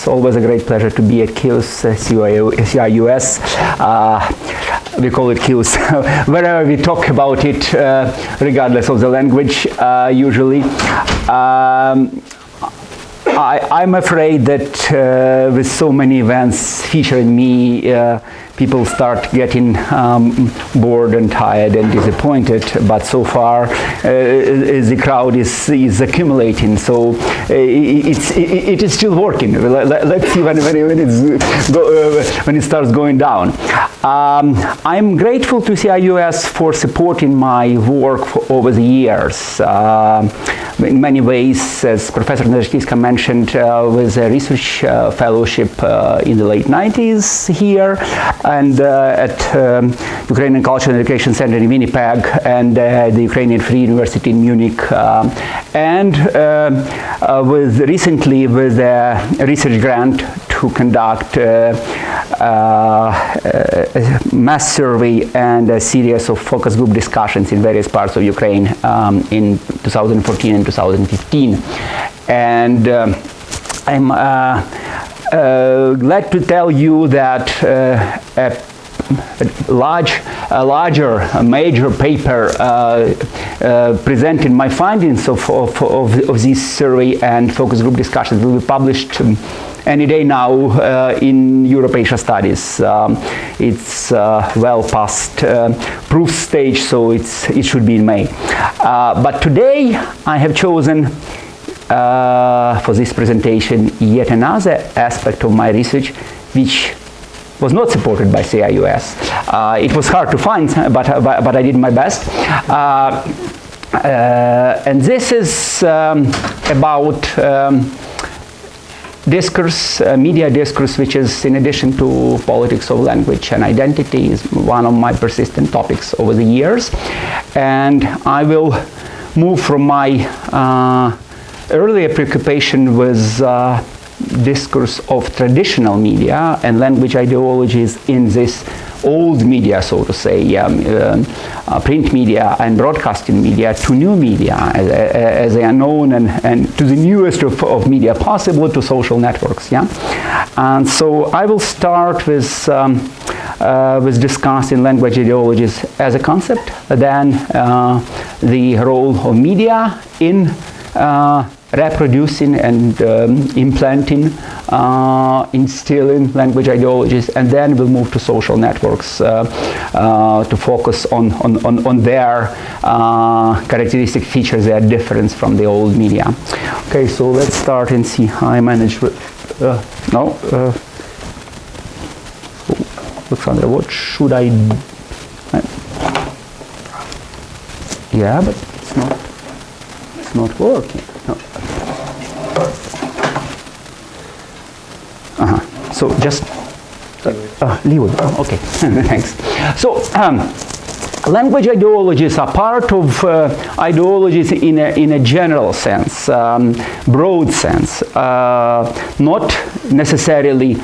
It's always a great pleasure to be at Kyiv's CIUS. We call it Kyiv's wherever we talk about it, regardless of the language, usually. I'm afraid that with so many events featuring me, people start getting bored and tired and disappointed, but so far the crowd is accumulating, so it is still working. Let's see when it starts going down. I'm grateful to CIUS for supporting my work over the years. In many ways, as Professor Dyskurs mentioned, with a research fellowship in the late 90s here, and at Ukrainian Culture and Education Center in Winnipeg, and the Ukrainian Free University in Munich, and recently with a research grant to conduct a mass survey and a series of focus group discussions in various parts of Ukraine in 2014 and 2015. And I'm glad to tell you that a major paper presenting my findings of this survey and focus group discussions will be published any day now in Europe-Asia Studies. It's well past proof stage, so it should be in May. But today I have chosen for this presentation yet another aspect of my research which was not supported by CIUS. It was hard to find, but I did my best. And this is about discourse, media discourse, which is, in addition to politics of language and identity, is one of my persistent topics over the years. And I will move from my earlier preoccupation with discourse of traditional media and language ideologies in this old media, so to say, print media and broadcasting media, to new media as they are known, and to the newest of media possible, to social networks. Yeah, and so I will start with discussing language ideologies as a concept, then the role of media in reproducing and implanting, instilling language ideologies, and then we'll move to social networks to focus on their characteristic features, their difference from the old media. Okay, so let's start and see how I manage with, Alexandra, what should I do? Yeah, but it's not working. No. So just leave it. Okay, thanks. So language ideologies are part of ideologies in a general sense, broad sense, not necessarily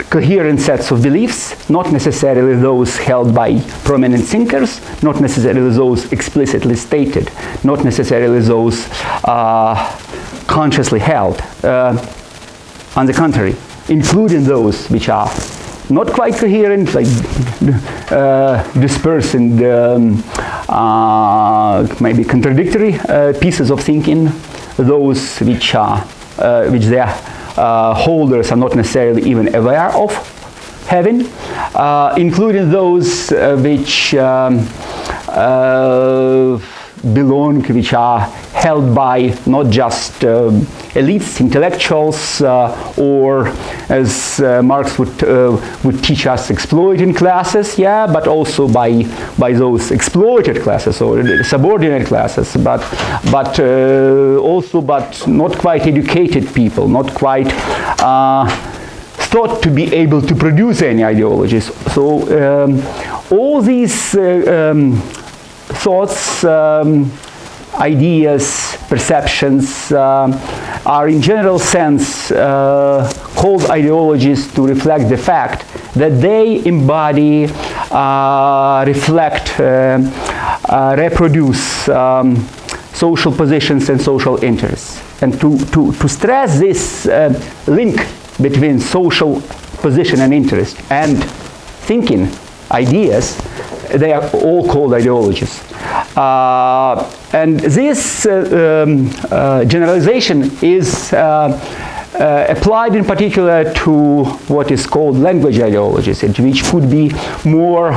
coherent sets of beliefs, not necessarily those held by prominent thinkers, not necessarily those explicitly stated, not necessarily those consciously held. On the contrary, including those which are not quite coherent, like dispersed and maybe contradictory pieces of thinking, those which their holders are not necessarily even aware of having, including those which belong, which are held by not just elites, intellectuals, or as Marx would teach us, exploiting classes, yeah, but also by those exploited classes or subordinate classes, but not quite educated people, not quite thought to be able to produce any ideologies. So all these thoughts, ideas, perceptions are in general sense called ideologies to reflect the fact that they embody, reflect, reproduce social positions and social interests. and to stress this link between social position and interest and thinking, ideas, they are all called ideologies. And this generalization is applied in particular to what is called language ideologies, which could be more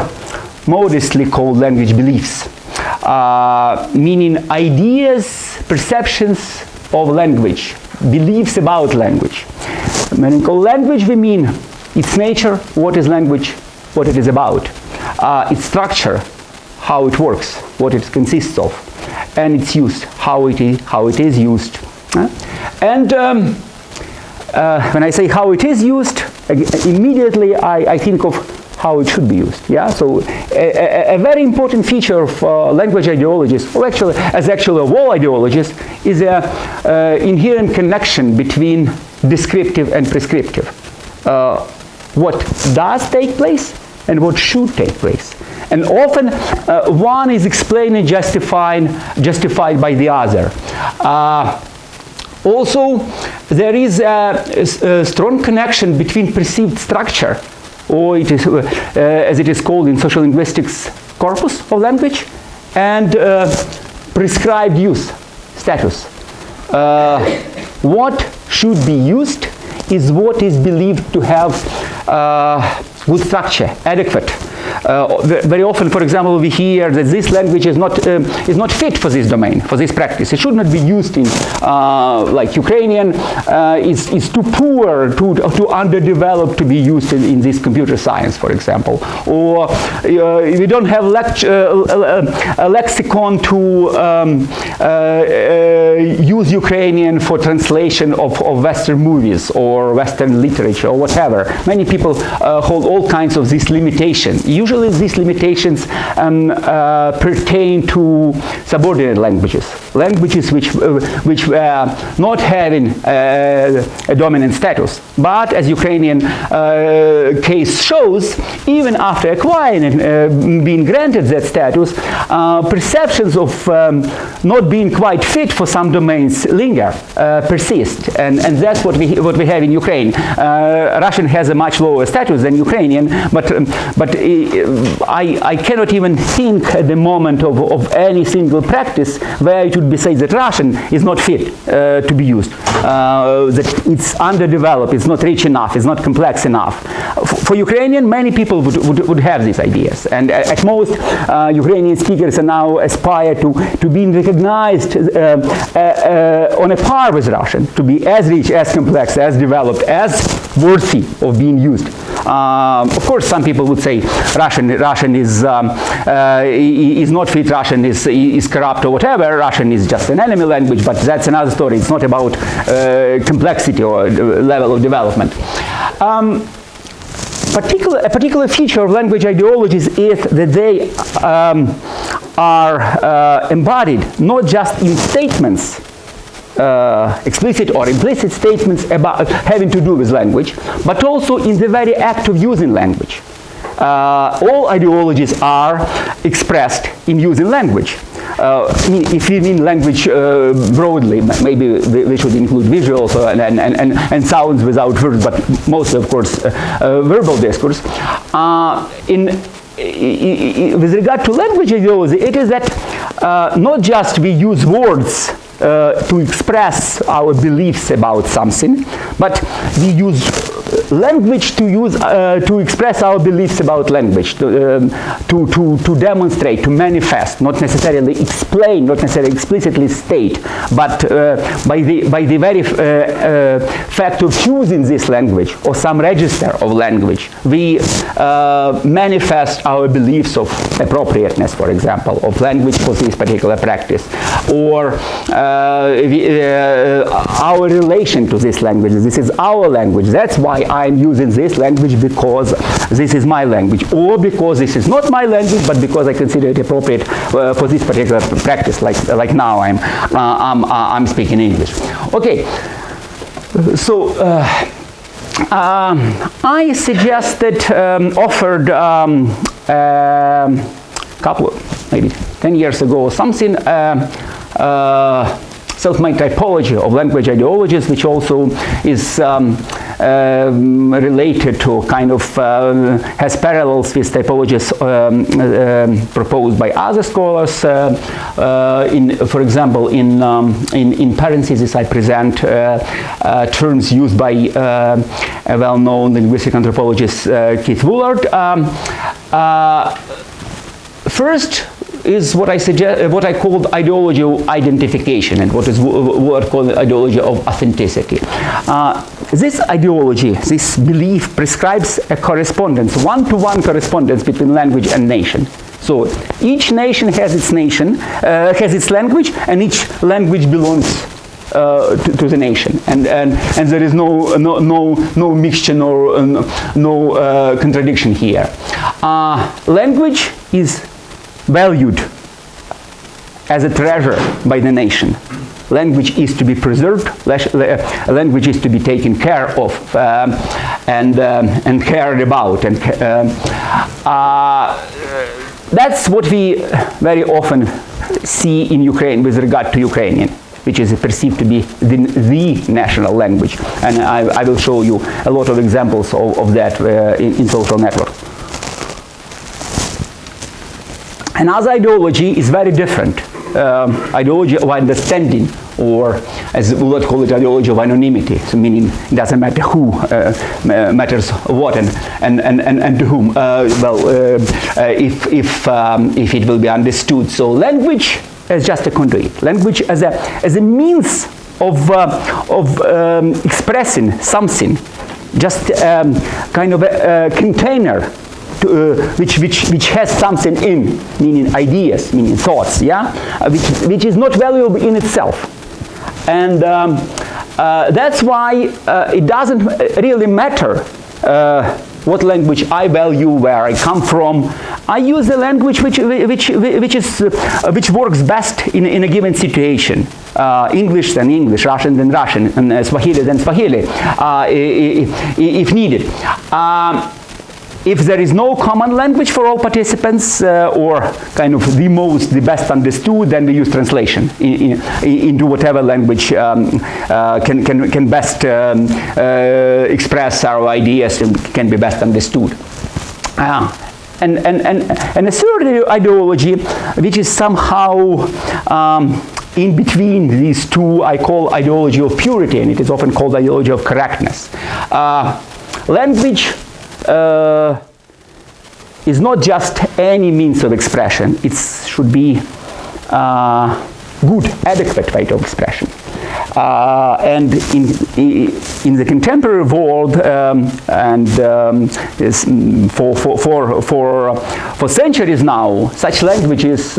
modestly called language beliefs, meaning ideas, perceptions of language, beliefs about language. When we call language, we mean its nature, what is language, what it is about, its structure, how it works, what it consists of, and its use, how it is used. And when I say how it is used, immediately I think of how it should be used. Yeah. So a very important feature of language ideologies, or actually of all ideologies, is an inherent connection between descriptive and prescriptive. What does take place and what should take place. And often one is explained and justified by the other. Also, there is a strong connection between perceived structure, or it is, as it is called in social linguistics, corpus of language, and prescribed use, status. What should be used is what is believed to have good structure, adequate. Very often, for example, we hear that this language is not fit for this domain, for this practice. It should not be used in, like Ukrainian is too poor, too underdeveloped to be used in this computer science, for example. Or we don't have a lexicon to use Ukrainian for translation of Western movies or Western literature or whatever. Many people hold all kinds of these limitations. Usually these limitations pertain to subordinate languages, which were not having a dominant status. But as Ukrainian case shows, even after acquiring and being granted that status, perceptions of not being quite fit for some domains linger, persist, and that's what we have in Ukraine. Russian has a much lower status than Ukrainian, but I cannot even think at the moment of any single practice where it would be said that Russian is not fit to be used, that it's underdeveloped, it's not rich enough, it's not complex enough. For Ukrainian, many people would have these ideas, and at most Ukrainian speakers are now aspire to being recognized on a par with Russian, to be as rich, as complex, as developed, as worthy of being used. Of course, some people would say Russian is not fit, Russian is corrupt or whatever, Russian is just an enemy language, but that's another story. It's not about complexity or level of development. A particular feature of language ideologies is that they are embodied not just in statements, explicit or implicit statements about having to do with language, but also in the very act of using language. All ideologies are expressed in using language. If we mean language broadly, maybe we should include visuals and sounds without words, but mostly, of course, verbal discourse. With regard to language ideology, it is that not just we use words to express our beliefs about something, but we use language to express our beliefs about language, to demonstrate, to manifest, not necessarily explain, not necessarily explicitly state, but by the very fact of choosing this language or some register of language, we manifest our beliefs of appropriateness, for example, of language for this particular practice, or our relation to this language. This is our language. That's why I'm using this language, because this is my language, or because this is not my language, but because I consider it appropriate for this particular practice. Like now, I'm speaking English. Okay, so I suggested, offered couple, maybe 10 years ago, something self-made typology of language ideologies, which also is related to kind of has parallels with typologies proposed by other scholars. For example, in parentheses, I present terms used by a well-known linguistic anthropologist, Keith Woolard. First is what I called ideology of identification, and what is Woolard called ideology of authenticity. This ideology, this belief, prescribes a correspondence, one-to-one correspondence between language and nation. So each nation has its language, and each language belongs to the nation, and there is no mixture, no contradiction here. Language is valued as a treasure by the nation. Language is to be preserved. Language is to be taken care of and cared about. And that's what we very often see in Ukraine with regard to Ukrainian, which is perceived to be the national language. And I will show you a lot of examples of that in social networks. Another ideology is very different. Ideology of understanding, or as we would call it, ideology of anonymity, so meaning it doesn't matter who, matters what and to whom. If it will be understood. So language as just a conduit, language as a means of expressing something, just kind of a container. Which has something in, meaning ideas, meaning thoughts, yeah, which is not valuable in itself, and that's why it doesn't really matter what language I value, where I come from. I use the language which works best in a given situation. English then English, Russian then Russian, and Swahili then Swahili, if needed. If there is no common language for all participants, or kind of the best understood, then we use translation into whatever language can best express our ideas and can be best understood. And a third ideology, which is somehow in between these two, I call ideology of purity, and it is often called ideology of correctness. Language is not just any means of expression. It should be good, adequate way of expression. And in the contemporary world, for centuries now, such languages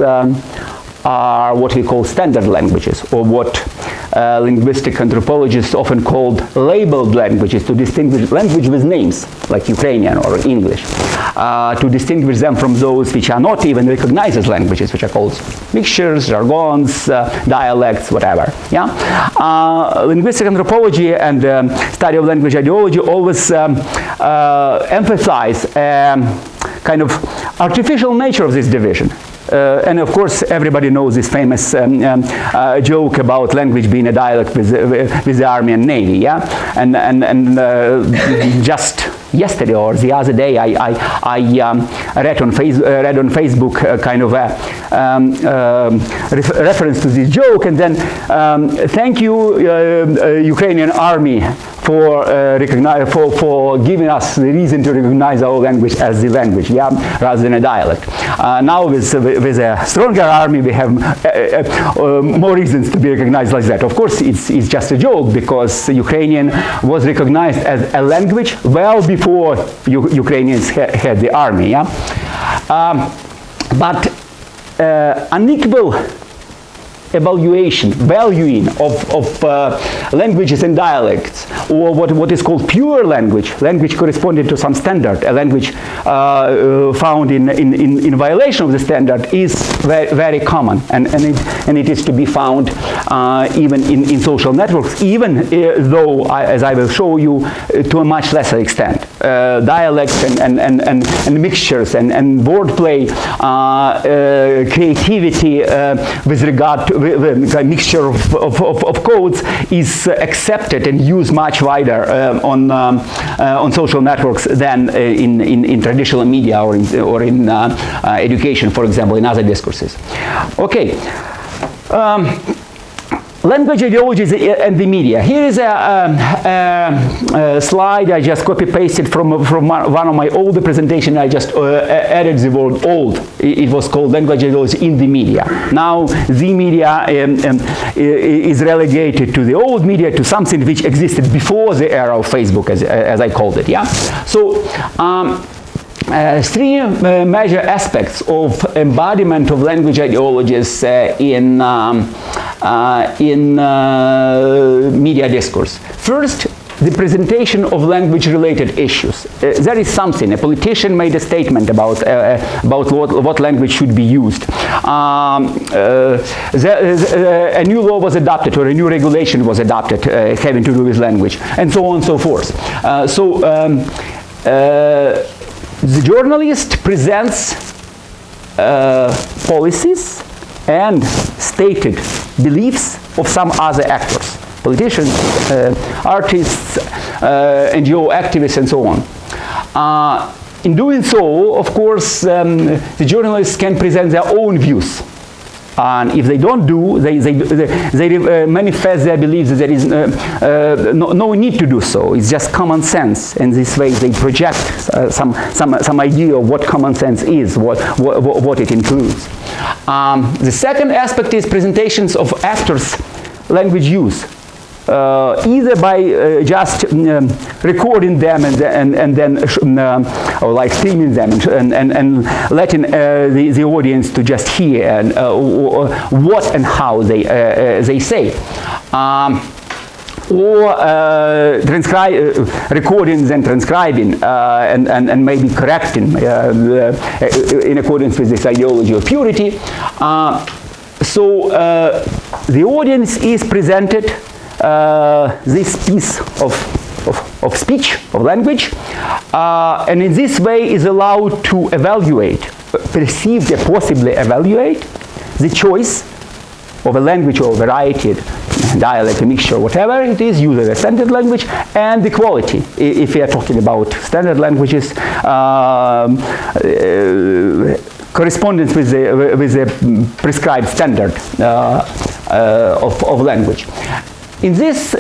are what we call standard languages, or what linguistic anthropologists often called labeled languages, to distinguish language with names, like Ukrainian or English, to distinguish them from those which are not even recognized as languages, which are called mixtures, jargons, dialects, whatever. Yeah, linguistic anthropology and study of language ideology always emphasize kind of artificial nature of this division. And of course, everybody knows this famous joke about language being a dialect with the army and navy, yeah. And just yesterday or the other day, I read on Facebook kind of a reference to this joke, and then thank you, Ukrainian army, for giving us the reason to recognize our language as the language, yeah, rather than a dialect. Now with a stronger army, we have more reasons to be recognized like that. Of course, it's just a joke, because Ukrainian was recognized as a language well before Ukrainians had the army, yeah. But unequal valuing of languages and dialects, or what is called pure language corresponding to some standard, a language found in violation of the standard, is very, very common, and it is to be found even in social networks, even though, as I will show you, to a much lesser extent. dialects and mixtures and wordplay, creativity with regard to a mixture of codes is accepted and used much wider on social networks than in traditional media or in education, for example, in other discourses. Okay. Language, ideologies, and the media. Here is a slide I just copy-pasted from one of my older presentations. I just added the word old. It was called Language, Ideologies in the Media. Now, the media is relegated to the old media, to something which existed before the era of Facebook, as I called it. Yeah. So. Three major aspects of embodiment of language ideologies in media discourse. First, the presentation of language-related issues. There is something. A politician made a statement about what language should be used. A new law was adopted, or a new regulation was adopted having to do with language, and so on and so forth. The journalist presents policies and stated beliefs of some other actors, politicians, artists, NGO activists, and so on. In doing so, of course, the journalists can present their own views. And if they don't do, they manifest their beliefs that there is no need to do so. It's just common sense. And this way they project some idea of what common sense is, what it includes. The second aspect is presentations of actors' language use. Either by just recording them and then or like streaming them and letting the audience to just hear and what and how they say. Or recording and transcribing and maybe correcting in accordance with this ideology of purity. So the audience is presented this piece of speech, of language, and in this way is allowed to evaluate, perceive and possibly evaluate the choice of a language or variety, dialect, a mixture, whatever it is, used as a standard language, and the quality. If we are talking about standard languages, correspondence with the prescribed standard of language. In this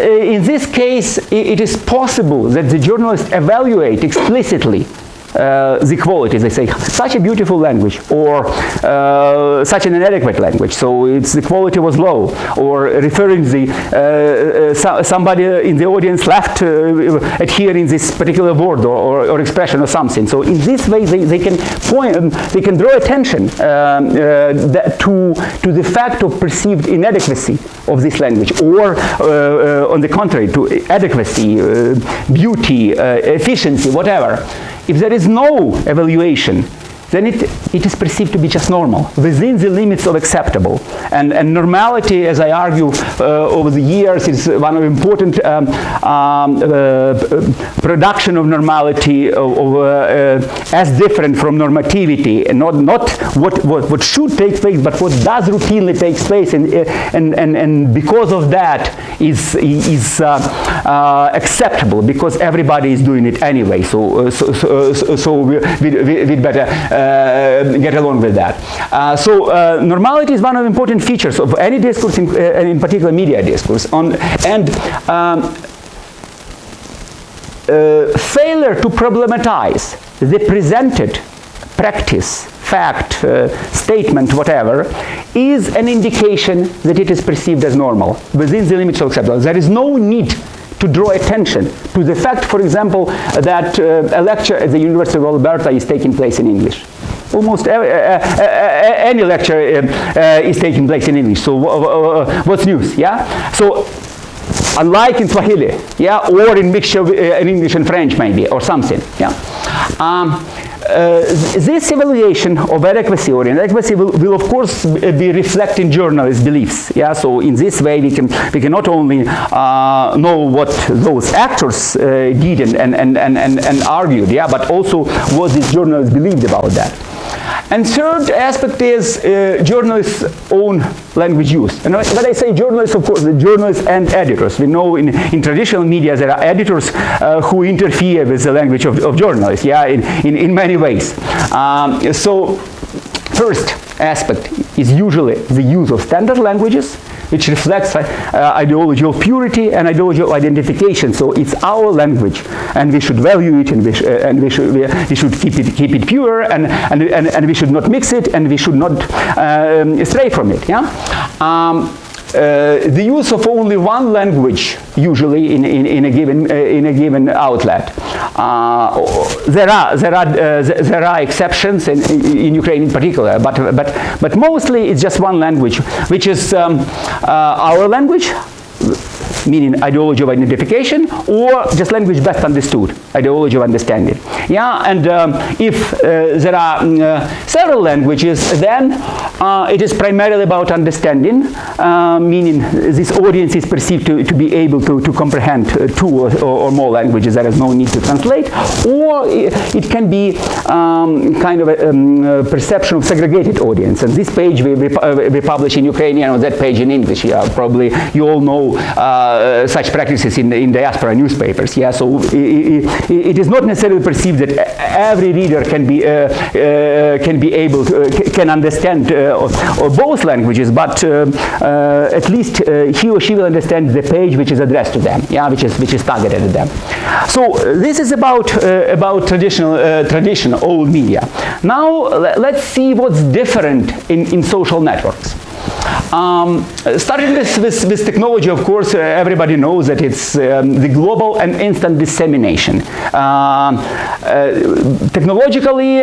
case, it is possible that the journalists evaluate explicitly the qualities. They say, such a beautiful language, or such an inadequate language, so the quality was low, or referring somebody in the audience left at hearing this particular word or expression or something. So in this way, they can draw attention to the fact of perceived inadequacy of this language, or on the contrary, to adequacy, beauty, efficiency, whatever. If there is no evaluation, then it is perceived to be just normal, within the limits of acceptable. And normality, as I argue over the years, is one of the important production of normality, as different from normativity, and not what should take place, but what does routinely take place, and because of that is acceptable, because everybody is doing it anyway. So we'd better get along with that. So normality is one of the important features of any discourse, in particular media discourse. Failure to problematize the presented practice, fact, statement, whatever, is an indication that it is perceived as normal, within the limits of acceptable. There is no need to draw attention to the fact, for example, that a lecture at the University of Alberta is taking place in English. Almost any lecture is taking place in English. So what's news? Yeah. So unlike in Swahili, yeah, or in mixture in English and French maybe, or something. Yeah. This evaluation of adequacy or inadequacy will of course be reflecting journalists' beliefs. Yeah, so in this way we can not only know what those actors did and argued, yeah, but also what these journalists believed about that. And third aspect is journalists' own language use. And when I say journalists, of course, the journalists and editors. We know in traditional media there are editors who interfere with the language of journalists, yeah, in many ways. So first aspect is usually the use of standard languages, which reflects ideology of purity and ideology of identification. So it's our language, and we should value it, and we should keep it pure, and we should not mix it, and we should not stray from it. Yeah. The use of only one language, usually in a given outlet. There are exceptions in Ukraine in particular, but mostly it's just one language, which is our language, meaning ideology of identification, or just language best understood, ideology of understanding. Yeah, and if there are several languages, then it is primarily about understanding, meaning this audience is perceived to be able to comprehend two or more languages. There is no need to translate, or it can be kind of a perception of segregated audience. And this page we publish in Ukrainian, or that page in English. Yeah, probably you all know such practices in diaspora newspapers. Yeah, so it is not necessarily perceived that every reader can understand both languages, but at least he or she will understand the page which is addressed to them. Yeah, which is targeted at them. So this is about traditional old media. Now let's see what's different in social networks. Starting with technology, of course, everybody knows that it's the global and instant dissemination. Technologically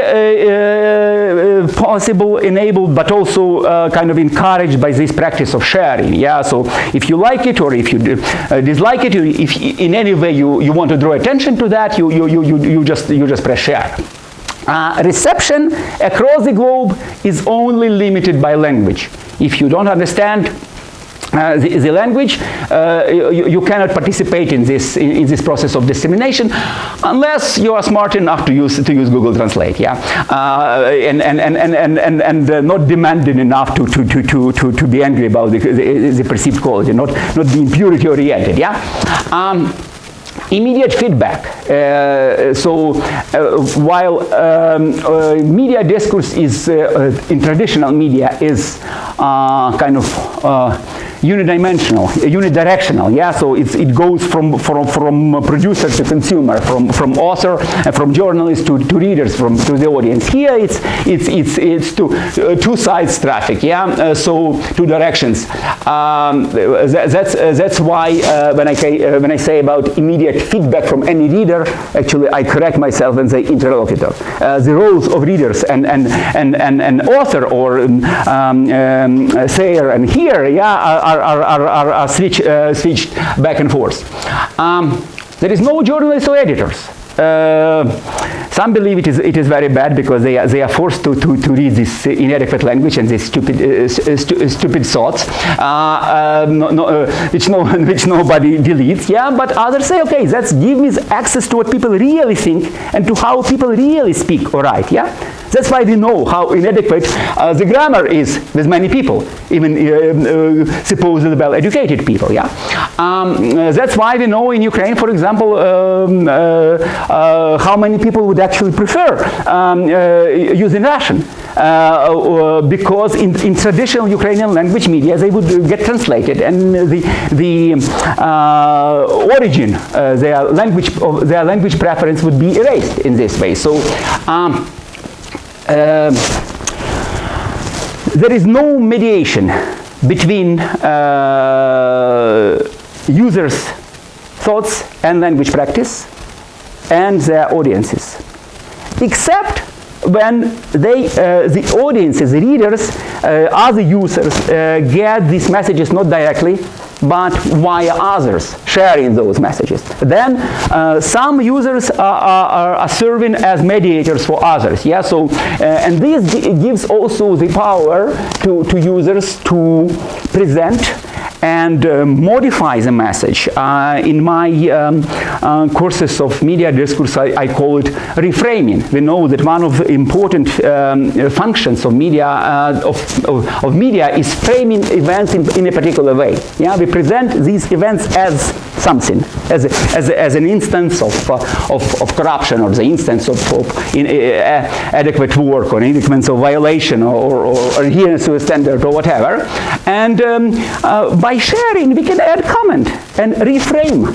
possible, enabled, but also kind of encouraged by this practice of sharing. Yeah, so if you like it or if you dislike it, if in any way you want to draw attention to that, you just press share. Reception across the globe is only limited by language. If you don't understand the language, you cannot participate in this process of dissemination unless you are smart enough to use Google Translate, yeah, and not demanding enough to be angry about the perceived quality, not being purity oriented, yeah. Immediate feedback. While media discourse is in traditional media is kind of unidirectional, yeah. So it goes from producer to consumer, from author and from journalist to readers, to the audience. Here it's two sides traffic, yeah. So two directions. That's why when I say about immediate feedback from any reader, actually I correct myself and say interlocutor. The roles of readers and author or sayer and hearer, yeah, are switched back and forth. There is no journalists or editors. Some believe it is very bad because they are forced to read this inadequate language and these stupid thoughts, which nobody deletes. Yeah, but others say, okay, that's give me access to what people really think and to how people really speak or write. Yeah, that's why we know how inadequate the grammar is with many people, even supposedly well-educated people. Yeah, that's why we know in Ukraine, for example, how many people would actually prefer using Russian, because in traditional Ukrainian language media they would get translated, and the origin, their language preference would be erased in this way. So there is no mediation between users' thoughts and language practice and their audiences, except when the audiences, the readers, other users get these messages not directly but via others sharing those messages. Then some users are serving as mediators for others. Yeah, so and this gives also the power to users to present and modify the message. In my courses of media discourse, I call it reframing. We know that one of the important functions of media of media is framing events in a particular way. Yeah, we present these events as something, as an instance of corruption, or the instance of inadequate work, or instance of violation, or adherence to a standard, or whatever. And by sharing, we can add comment and reframe,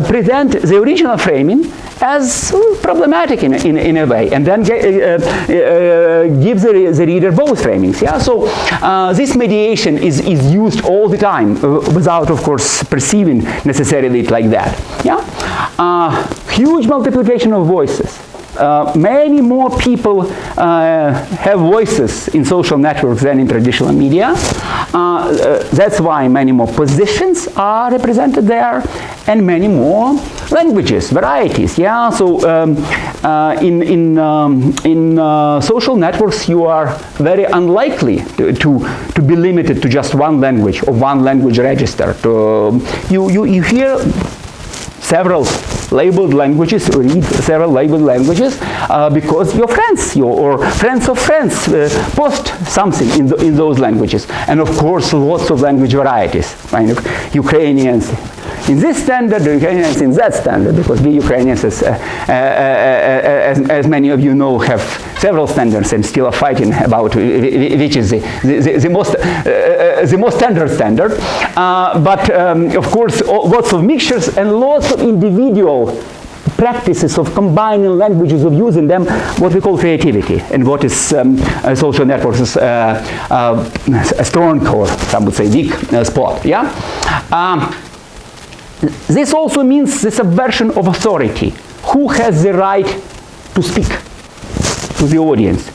present the original framing as problematic in a way, and then give the reader both framings. Yeah, so this mediation is used all the time, without, of course, perceiving necessarily it like that. Yeah, huge multiplication of voices. Many more people have voices in social networks than in traditional media. That's why many more positions are represented there, and many more languages, varieties. Yeah, so in social networks, you are very unlikely to be limited to just one language or one language register. You hear several labeled languages, read several labeled languages, because your friends, or friends of friends, post something in those languages. And of course, lots of language varieties. Kind of Ukrainians in this standard, the Ukrainians in that standard, because we Ukrainians, as many of you know, have several standards and still are fighting about which is the most standard. But of course, lots of mixtures and lots of individual practices of combining languages, of using them, what we call creativity, and what is social networks a strong, or some would say weak spot. Yeah. This also means the subversion of authority. Who has the right to speak to the audience?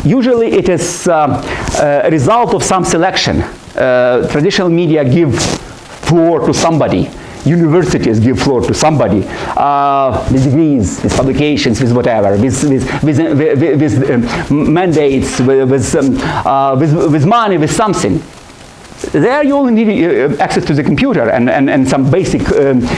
Usually it is a result of some selection. Traditional media give floor to somebody. Universities give floor to somebody, with degrees, with publications, with whatever, with mandates, with money, with something. There you only need access to the computer and some basic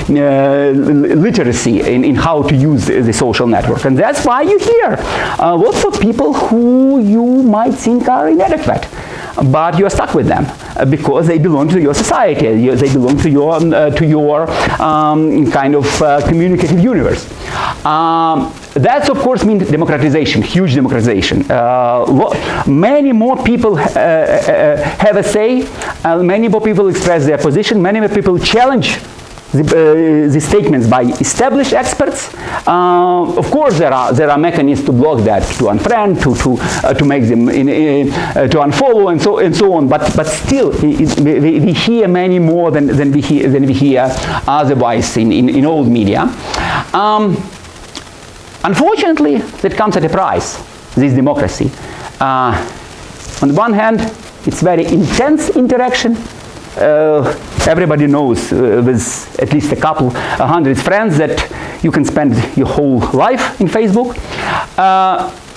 literacy in how to use the social network. And that's why you hear lots of people who you might think are inadequate, but you are stuck with them because they belong to your society, they belong to your kind of communicative universe. That's, of course, means democratization, huge democratization. Many more people have a say, many more people express their position, many more people challenge the statements by established experts. Of course, there are mechanisms to block that, to unfriend, to make them to unfollow, and so on. But still, we hear many more than we hear otherwise in old media. Unfortunately, that comes at a price. This democracy. On the one hand, it's very intense interaction. Everybody knows with at least a couple, 100 friends that you can spend your whole life in Facebook,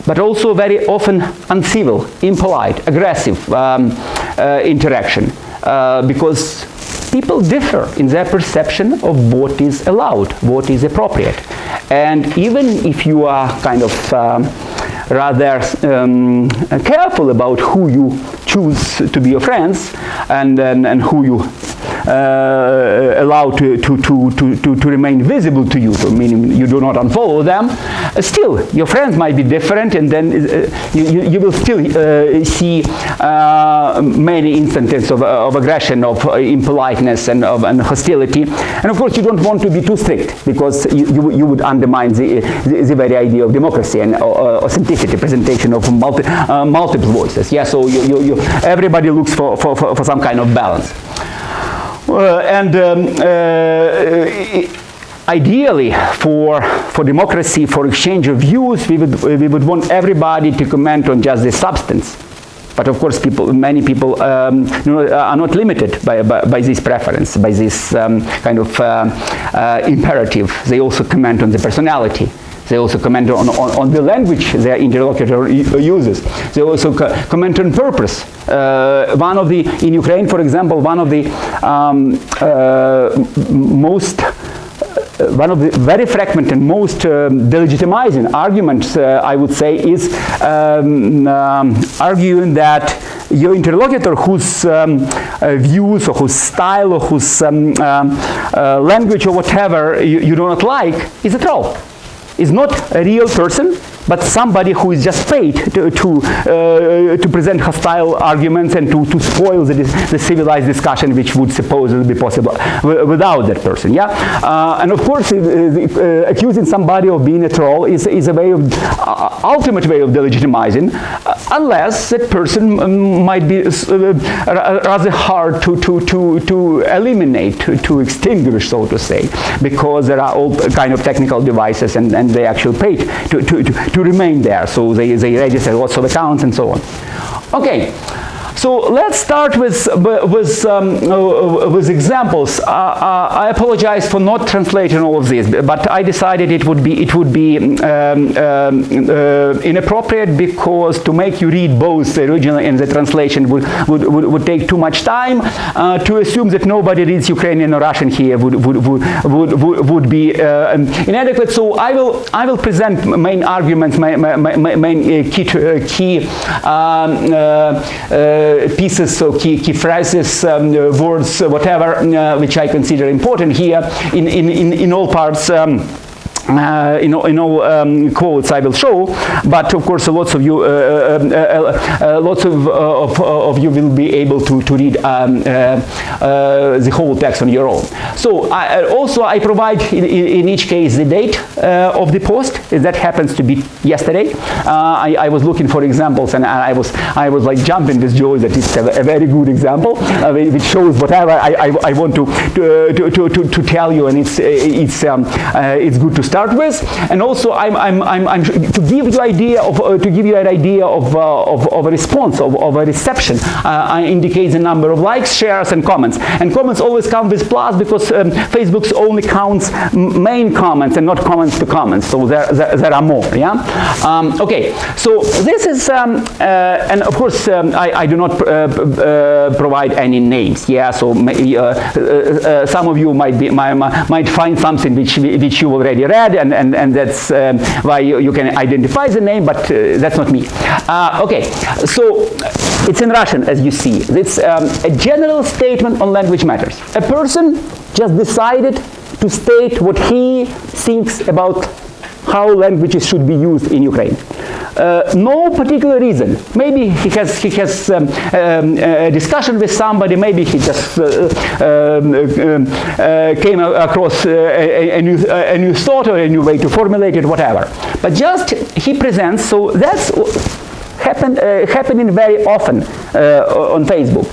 but also very often uncivil, impolite, aggressive interaction, because people differ in their perception of what is allowed, what is appropriate. And even if you are kind of rather careful about who you choose to be your friends and who you allow to remain visible to you, meaning you do not unfollow them, still your friends might be different, and then you will still see many instances of aggression, of impoliteness, and hostility. And of course you don't want to be too strict, because you would undermine the very idea of democracy and authenticity, presentation of multiple voices. Yeah, so everybody looks for some kind of balance. Ideally, for democracy, for exchange of views, we would want everybody to comment on just the substance But of course, many people are not limited by this preference, by this kind of imperative. They also comment on the personality. They also comment on the language their interlocutor uses. They also comment on purpose. In Ukraine, for example, one of the very frequent and most delegitimizing arguments, I would say, is arguing that your interlocutor, whose views or whose style or whose language or whatever you do not like, is a troll. Is not a real person, but somebody who is just paid to present hostile arguments and to spoil the civilized discussion which would supposedly be possible without that person. Yeah, and of course, accusing somebody of being a troll is a way of ultimate way of delegitimizing, unless that person might be rather hard to eliminate, to extinguish, so to say, because there are all kind of technical devices and they actually paid to remain there. So they register lots of accounts and so on. Okay. So let's start with examples. I apologize for not translating all of this, but I decided it would be inappropriate, because to make you read both the original and the translation would take too much time. To assume that nobody reads Ukrainian or Russian here would be inadequate. So I will present main arguments, main key pieces, so key phrases, words, whatever, which I consider important here in all parts. In all quotes I will show, but of course lots of you will be able to read the whole text on your own. So I provide in each case the date of the post. That happens to be yesterday. I was looking for examples, and I was like jumping with joy that it's a very good example which shows whatever I want to tell you, and it's good to start with. And also I'm to give you an idea of a response, of a reception. I indicate the number of likes, shares, and comments. And comments always come with plus, because Facebook only counts main comments and not comments to comments. So there are more. Yeah. Okay. So this is and of course I do not provide any names. Yeah. So some of you might find something which you already read, and that's why you can identify the name, but that's not me. Okay, so it's in Russian, as you see. It's a general statement on language matters. A person just decided to state what he thinks about how languages should be used in Ukraine. No particular reason. Maybe he has a discussion with somebody. Maybe he just came across a new thought or a new way to formulate it, whatever. But just he presents. So that's happening very often on Facebook.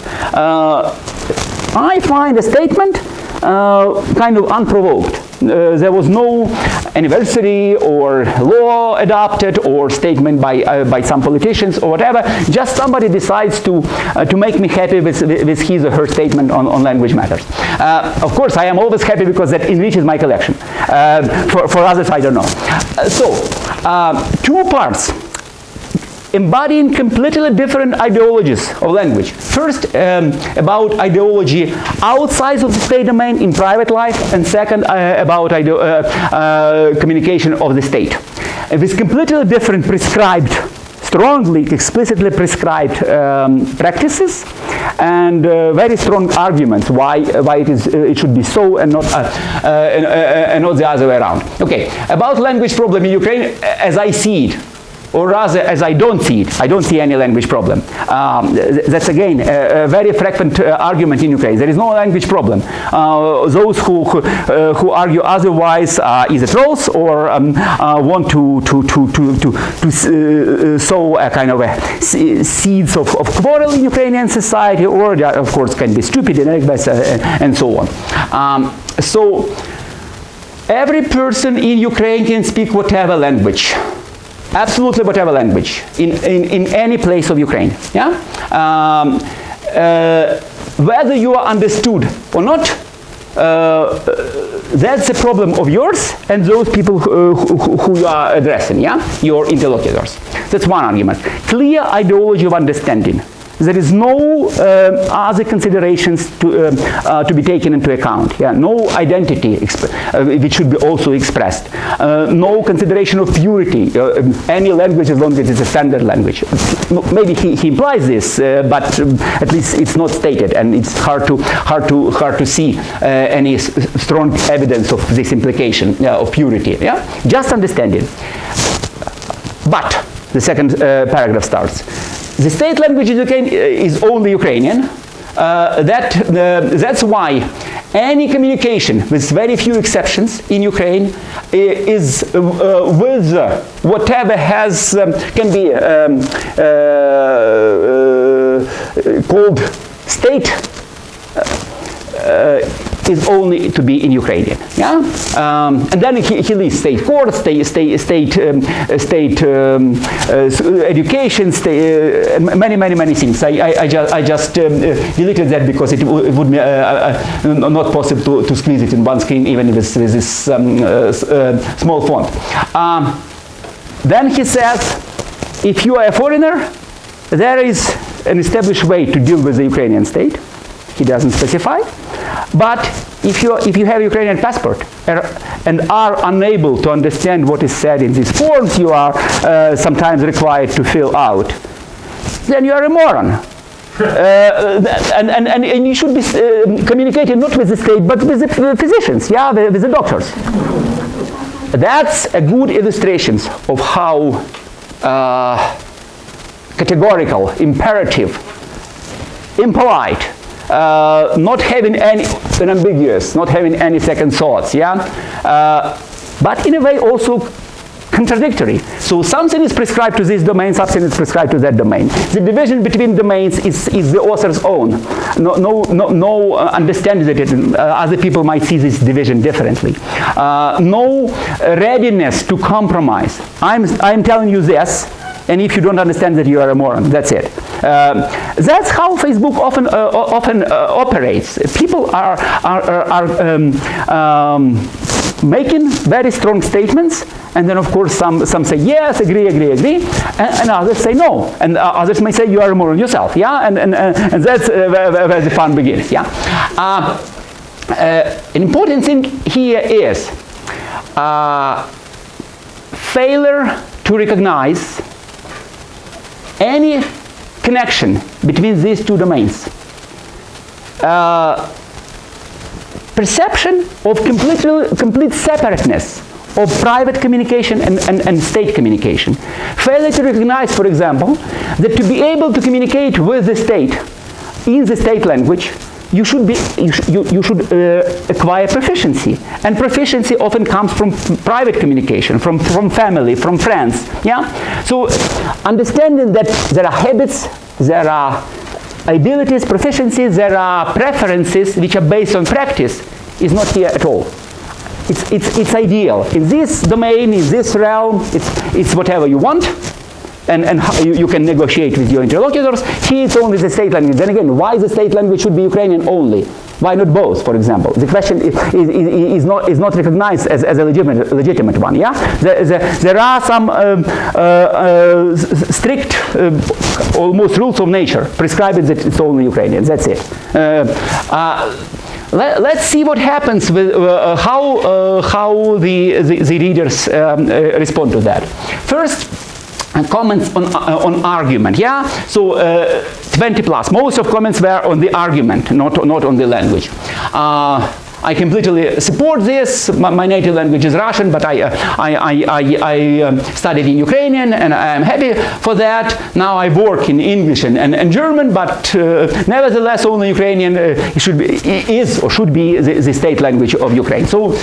I find a statement kind of unprovoked. There was no anniversary or law adopted or statement by some politicians or whatever. Just somebody decides to make me happy with his or her statement on language matters. Of course, I am always happy because that enriches my collection. For others, I don't know. So, two parts embodying completely different ideologies of language. First, about ideology outside of the state domain in private life, and second, about communication of the state. With completely different prescribed, strongly, explicitly prescribed practices, and very strong arguments why it should be so and not the other way around. Okay, about language problem in Ukraine, as I see it, or rather, as I don't see it, I don't see any language problem. That's again a very frequent argument in Ukraine. There is no language problem. Those who argue otherwise either trolls or want to sow a kind of seeds of quarrel in Ukrainian society, or they, of course, can be stupid and so on. So every person in Ukraine can speak whatever language. absolutely whatever language, in any place of Ukraine. Yeah? Whether you are understood or not, that's a problem of yours and those people who you are addressing, yeah? Your interlocutors. That's one argument. Clear ideology of understanding. There is no other considerations to be taken into account. Yeah? No identity which should be also expressed. No consideration of purity. Any language, as long as it's a standard language. Maybe he implies this, but at least it's not stated, and it's hard to see any strong evidence of this implication of purity. Yeah? Just understanding. But the second paragraph starts. The state language in Ukraine is only Ukrainian. That's why any communication, with very few exceptions, in Ukraine is with whatever has can be called state. Is only to be in Ukrainian, yeah, and then he lists state court, state education, many things. I just deleted that because it would be not possible to squeeze it in one screen, even with this small font. Then he says, if you are a foreigner, there is an established way to deal with the Ukrainian state. He doesn't specify. But if you have a Ukrainian passport and are unable to understand what is said in these forms you are sometimes required to fill out, then you are a moron. And you should be communicating not with the state but with the physicians, yeah, with the doctors. That's a good illustration of how categorical, imperative, impolite, not having any ambiguous, not having any second thoughts, yeah, but in a way also contradictory. So something is prescribed to this domain, something is prescribed to that domain. The division between domains is the author's own. No understanding that other people might see this division differently. No readiness to compromise. I'm telling you this, and if you don't understand that, you are a moron. That's it. That's how Facebook often operates. People are making very strong statements, and then of course some say yes, agree, and others say no, and others may say you are a moron yourself. Yeah, and that's where the fun begins. Yeah. An important thing here is failure to recognize any connection between these two domains. Perception of complete separateness of private communication and state communication. Failure to recognize, for example, that to be able to communicate with the state in the state language, you should acquire proficiency, and proficiency often comes from private communication, from family, from friends. Yeah. So understanding that there are habits, there are abilities, proficiencies, there are preferences which are based on practice is not here at all. It's ideal in this domain, in this realm. It's whatever you want. And you can negotiate with your interlocutors. Here it's only the state language. Then again, why the state language should be Ukrainian only? Why not both, for example? The question is not recognized as a legitimate one. Yeah, there are some strict, almost rules of nature prescribing that it's only Ukrainian. That's it. Let's see what happens with how the readers respond to that. First, comments on argument, yeah? So 20 plus. Most of comments were on the argument, not on the language. I completely support this. My native language is Russian, but I studied in Ukrainian, and I am happy for that. Now I work in English and German, but nevertheless, only Ukrainian should be the state language of Ukraine. So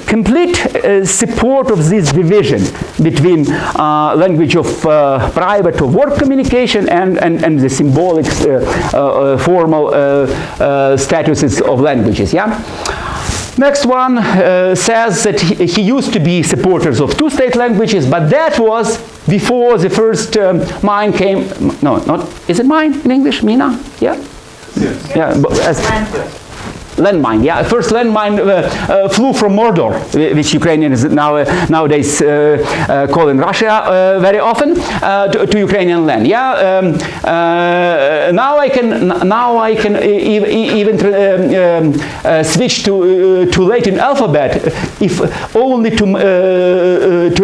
complete support of this division between language of private or work communication and the symbolic formal statuses of languages. Yeah. Next one says that he used to be supporters of two-state languages, but that was before the first mine came. No, not, is it mine in English? Mina? Yeah? Yes. Yeah, landmine, yeah. First landmine flew from Mordor, which Ukrainians nowadays call in Russia very often, to Ukrainian land. Yeah. Now I can even switch to Latin alphabet, if only to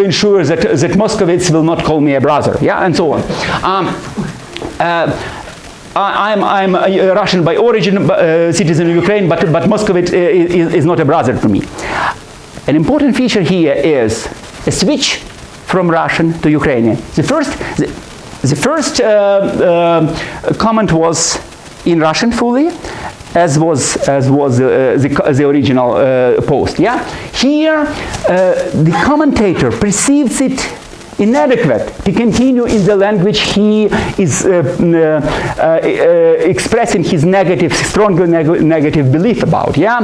ensure that Moscovites will not call me a brother. Yeah, and so on. I'm a Russian by origin, citizen of Ukraine, but Moscovite is not a brother to me. An important feature here is a switch from Russian to Ukrainian. The first comment was in Russian fully, as was the original post. Yeah. Here, the commentator perceives it inadequate to continue in the language he is expressing his strongly negative belief about. Yeah,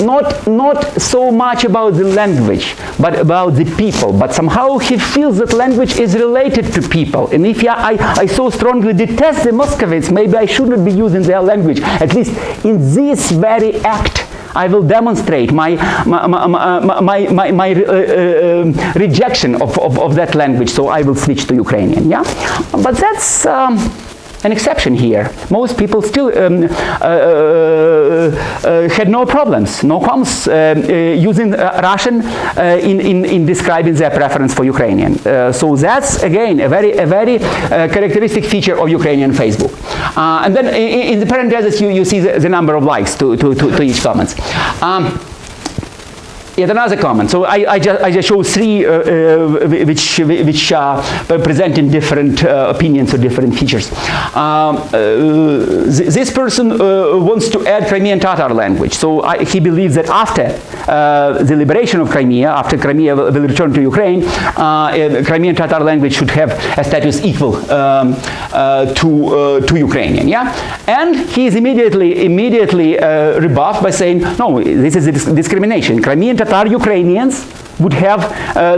not so much about the language, but about the people. But somehow he feels that language is related to people. And if I so strongly detest the Muscovites, maybe I shouldn't be using their language. At least in this very act, I will demonstrate my rejection of that language, so I will switch to Ukrainian. Yeah, but that's an exception here. Most people still had no problems, no qualms using Russian in describing their preference for Ukrainian. So that's again a very characteristic feature of Ukrainian Facebook. And then in the parentheses you see the number of likes to each comments. Yet another comment. So I just show three which are presenting different opinions or different features. This person wants to add Crimean Tatar language. So he believes that after the liberation of Crimea, after Crimea will return to Ukraine, Crimean Tatar language should have a status equal to Ukrainian. Yeah, and he is immediately rebuffed by saying, no, this is a discrimination. Crimean Tatar Ukrainians would have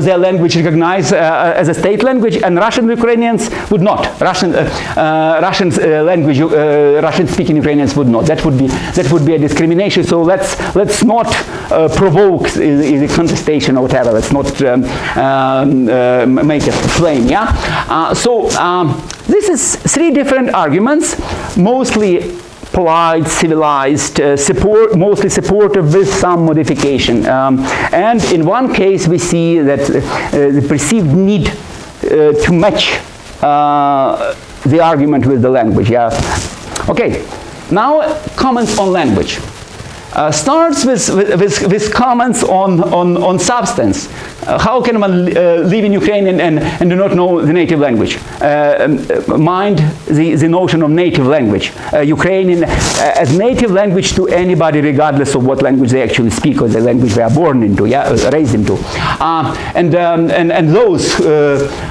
their language recognized as a state language, and Russian Ukrainians would not. Russian-speaking Ukrainians would not. That would be a discrimination. So let's not provoke the contestation or whatever. Let's not make a flame. Yeah. This is three different arguments, mostly polite, civilized, mostly supportive with some modification. And in one case we see that the perceived need to match the argument with the language. Yeah. Okay, now comments on language. Starts with comments on substance. How can one live in Ukraine and do not know the native language? Mind the notion of native language. Ukrainian as native language to anybody, regardless of what language they actually speak or the language they are born into, yeah, raised into. And those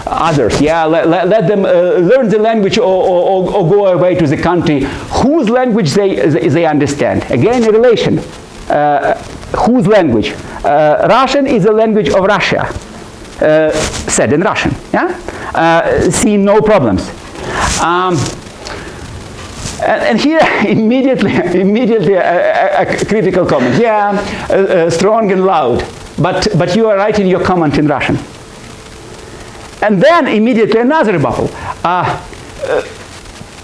others, yeah, let them learn the language or go away to the country whose language they understand. Again, a relation. Whose language? Russian is the language of Russia, said in Russian. Yeah, see no problems. And here immediately a critical comment. Yeah, strong and loud, but you are writing your comment in Russian. And then immediately another rebuttal,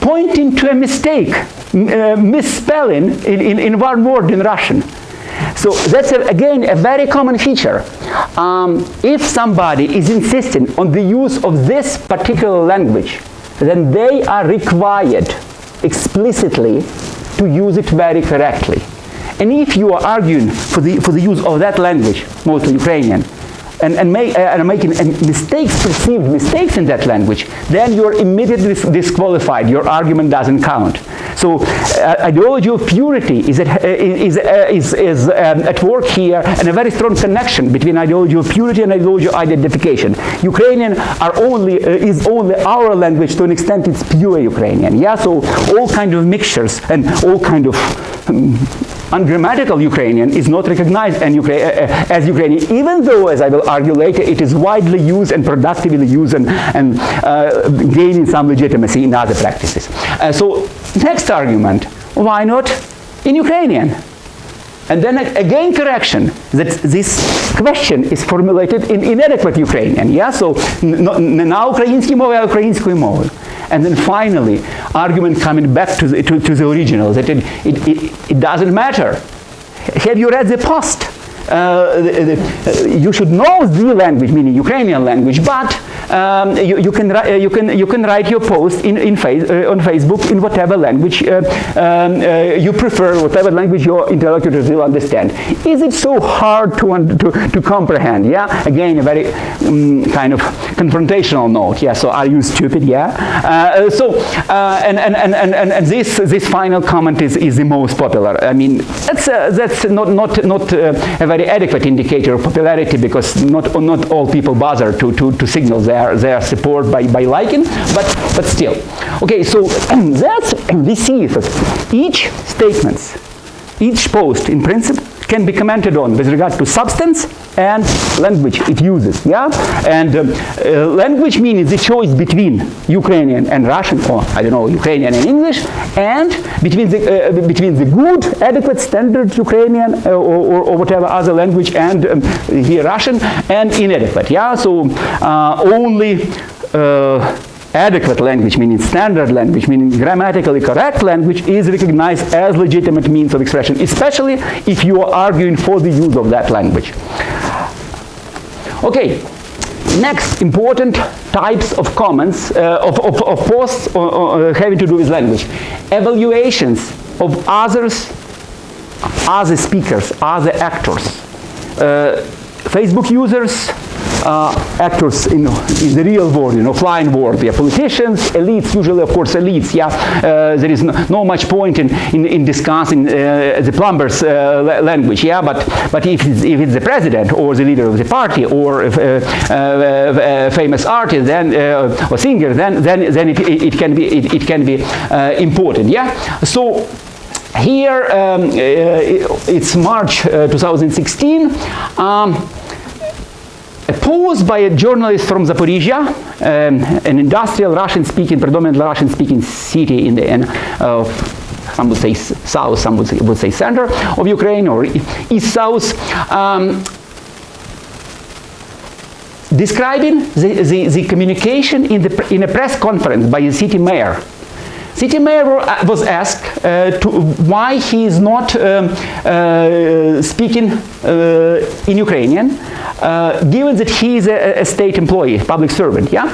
pointing to a mistake, misspelling in one word in Russian. So that's again a very common feature. If somebody is insisting on the use of this particular language, then they are required explicitly to use it very correctly. And if you are arguing for the use of that language, mostly Ukrainian, and making perceived mistakes in that language, then you are immediately disqualified. Your argument doesn't count. So ideology of purity is at work here, and a very strong connection between ideology of purity and ideology of identification. Ukrainian is only our language. To an extent it's pure Ukrainian. Yeah, so all kind of mixtures and all kind of ungrammatical Ukrainian is not recognized as Ukrainian, even though, as I will argue later, it is widely used and productively used and gaining some legitimacy in other practices. So next argument, why not in Ukrainian? And then again correction, that this question is formulated in inadequate Ukrainian. Yeah? So не на українській мові, а українською мовою. And then finally, argument coming back to the original, that it doesn't matter. Have you read the post? You should know the language, meaning Ukrainian language, but you can write your post on Facebook in whatever language you prefer, whatever language your interlocutors will understand. Is it so hard to comprehend? Yeah, again a very kind of confrontational note. Yeah, so are you stupid? Yeah. And this final comment is the most popular. I mean, that's not a very adequate indicator of popularity, because not all people bother to signal their support by liking, but still. Okay, so we see that each statements, each post in principle can be commented on with regard to substance and language it uses. Yeah, and language means the choice between Ukrainian and Russian, or I don't know, Ukrainian and English, and between the good, adequate, standard Ukrainian or whatever other language, and here Russian, and inadequate. Yeah, so only adequate language, meaning standard language, meaning grammatically correct language, is recognized as legitimate means of expression, especially if you are arguing for the use of that language. Okay, next important types of comments, of posts having to do with language. Evaluations of others, other speakers, other actors. Facebook users, actors in the real world, offline world, yeah, politicians, elites, usually of course elites, yeah, there is no much point in discussing the plumber's language, yeah, but if it's the president or the leader of the party or a famous artist then or singer, then it can be important, yeah. So here it's March 2016. A post by a journalist from Zaporizhia, an industrial Russian-speaking, predominantly Russian-speaking city in some would say south, some would say center of Ukraine, or east-south, describing the communication in a press conference by the city mayor. City mayor was asked why he is not speaking in Ukrainian, given that he is a state employee, public servant, yeah?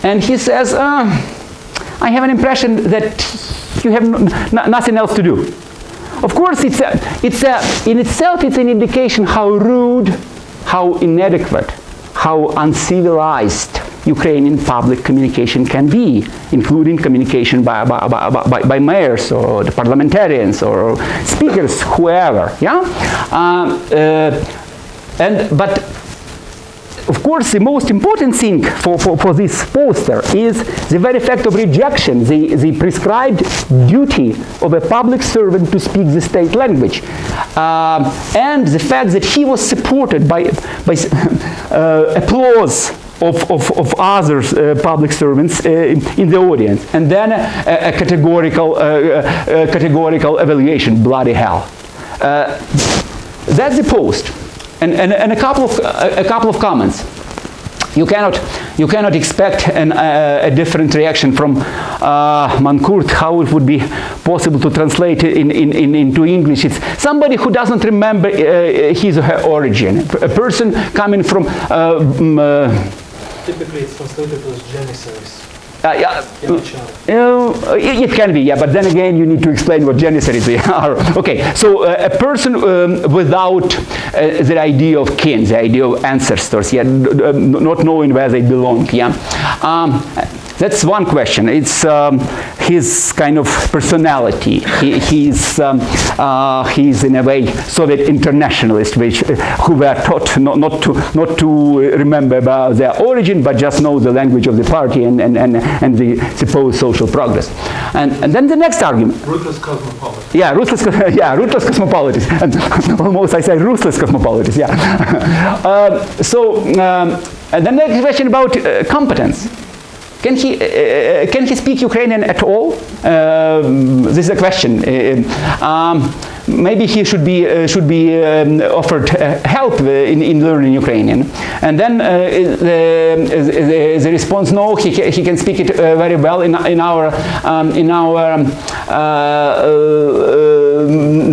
And he says, I have an impression that you have nothing else to do. Of course, in itself it's an indication how rude, how inadequate, how uncivilized Ukrainian public communication can be, including communication by mayors or the parliamentarians or speakers, whoever. Yeah, but of course, the most important thing for this poster is the very fact of rejection, the prescribed duty of a public servant to speak the state language, and the fact that he was supported by applause of other public servants in the audience, and then a categorical evaluation, bloody hell. That's the post, and a couple of comments. You cannot expect a different reaction from Mankurt. How it would be possible to translate it into English? It's somebody who doesn't remember his or her origin. A person coming from. Typically, it's translated as Janissaries. It can be, yeah, but then again, you need to explain what Janissaries are. Okay, so a person without the idea of kin, the idea of ancestors, yeah, not knowing where they belong, yeah. That's one question. It's his kind of personality. He's in a way Soviet internationalist, who were taught not to remember about their origin, but just know the language of the party and the supposed social progress. And then the next argument. Ruthless cosmopolitan. Yeah, ruthless cosmopolitan. And almost I say ruthless cosmopolitan. Yeah. And then the question about competence. Can he speak Ukrainian at all? This is a question. Maybe he should be offered help in learning Ukrainian. And then the response, no, he can speak it very well in our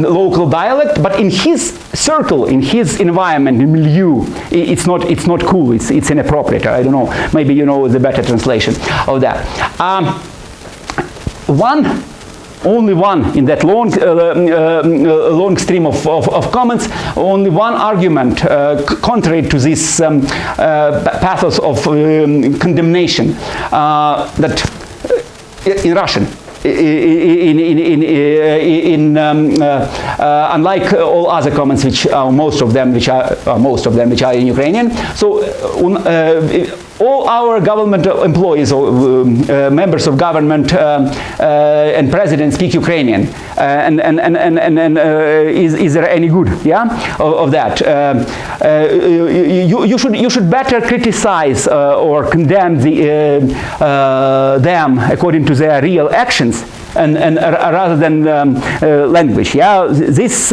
local dialect, but in his circle, in his environment, in milieu, it's not cool. It's inappropriate. I don't know. Maybe you know the better translation of that. Only one in that long stream of comments, only one argument contrary to this pathos of condemnation that in Russian. Unlike all other comments, which are most of them which are in Ukrainian, so all our government employees or members of government and president speak Ukrainian, is there any good? Yeah, of that? You should better criticize or condemn them according to their real actions. And rather than language, yeah, this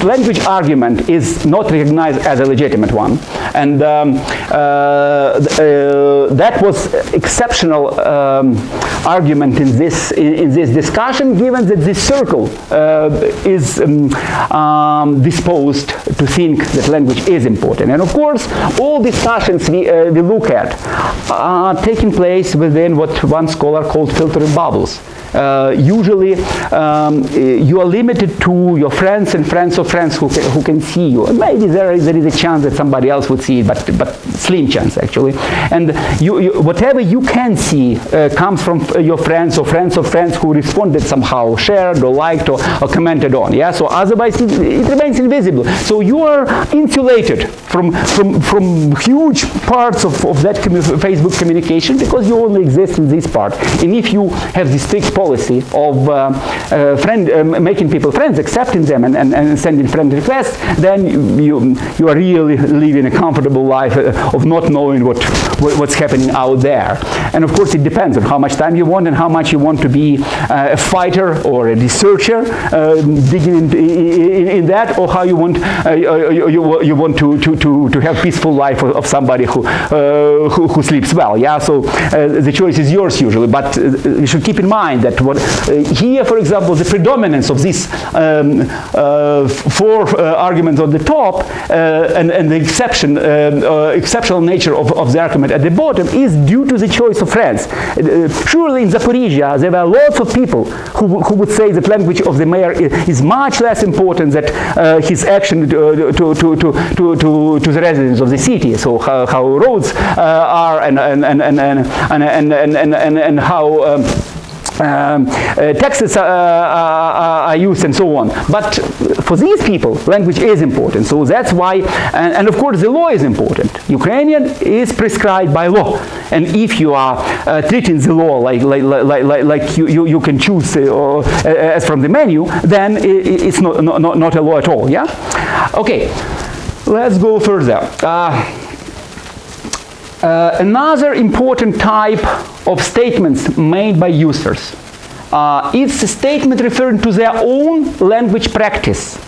language argument is not recognized as a legitimate one, and that was exceptional argument in this discussion, given that this circle is disposed to think that language is important, and of course, all discussions we look at are taking place within what one scholar called filtering bubbles. Usually you are limited to your friends and friends of friends who can see you. And maybe there is a chance that somebody else would see it, but slim chance actually. And whatever you can see comes from your friends or friends of friends who responded somehow, shared or liked or commented on. Yeah. So otherwise it remains invisible. So you are insulated from huge parts of that Facebook communication because you only exist in this part. And if you have this strict policy of making people friends, accepting them and sending friend requests, then you are really living a comfortable life of not knowing what's happening out there. And of course it depends on how much time you want and how much you want to be a fighter or a researcher digging in that, or how you want to have peaceful life of somebody who sleeps well. Yeah, so the choice is yours usually, but you should keep in mind that here, for example, the predominance of these four arguments on the top and the exceptional nature of the argument at the bottom is due to the choice of friends. Surely in Zaporizhia there were lots of people who would say that language of the mayor is much less important than his action to the residents of the city. So how roads are and how taxes are used and so on. But for these people, language is important. So that's why, and of course the law is important. Ukrainian is prescribed by law. And if you are treating the law like you can choose as from the menu, then it's not a law at all. Yeah? Okay, let's go further. Another important type of statements made by users. It's a statement referring to their own language practice,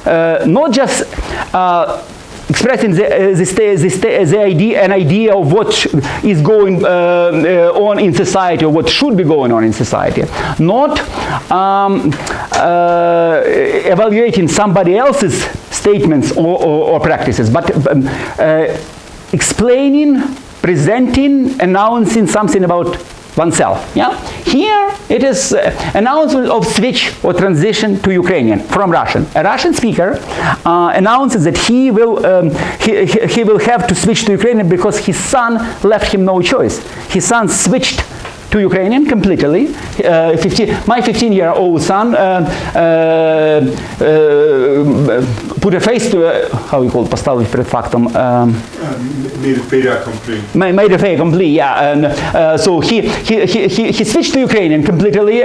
not just expressing an idea of what is going on in society or what should be going on in society, not evaluating somebody else's statements or practices, but explaining, presenting, announcing something about oneself. Yeah? Here it is announcement of switch or transition to Ukrainian from Russian. A Russian speaker announces that he will have to switch to Ukrainian because his son left him no choice. His son switched to Ukrainian completely. My 15-year-old son put a face to, how you call it, поставив перед фактом. Made a fait accompli. Made a fait accompli, yeah. And, so he switched to Ukrainian completely,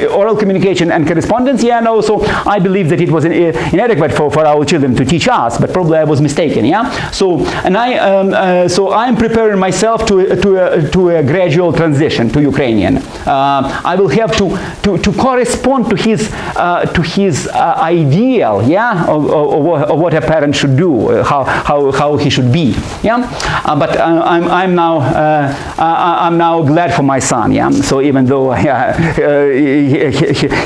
oral communication and correspondence, yeah, and also I believe that it was inadequate for our children to teach us, but probably I was mistaken, yeah. So, and I'm preparing myself to a gradual transition to Ukrainian. I will have to correspond to his ideal, yeah, of what a parent should do, how he should be, yeah. But I'm now glad for my son, yeah. So even though he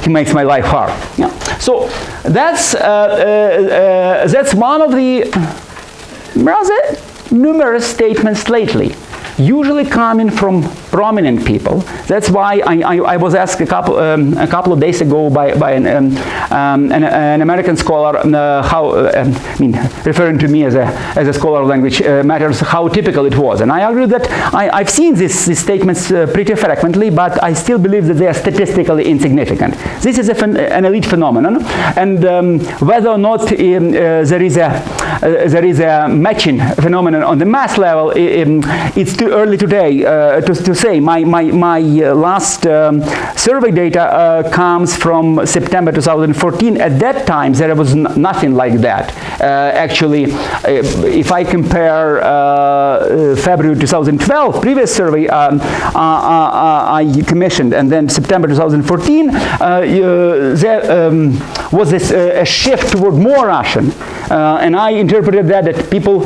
makes my life hard, yeah. So that's one of the rather numerous statements lately, usually coming from prominent people. That's why I was asked a couple of days ago by an American scholar, referring to me as a scholar of language matters, how typical it was. And I argued that I've seen these statements pretty frequently, but I still believe that they are statistically insignificant. This is an elite phenomenon, and whether or not there is a matching phenomenon on the mass level, it's too early today to say. My last survey data comes from September 2014. At that time, there was nothing like that. Actually, if I compare February 2012, previous survey I commissioned, and then September 2014, there was this a shift toward more Russian, and I interpreted that people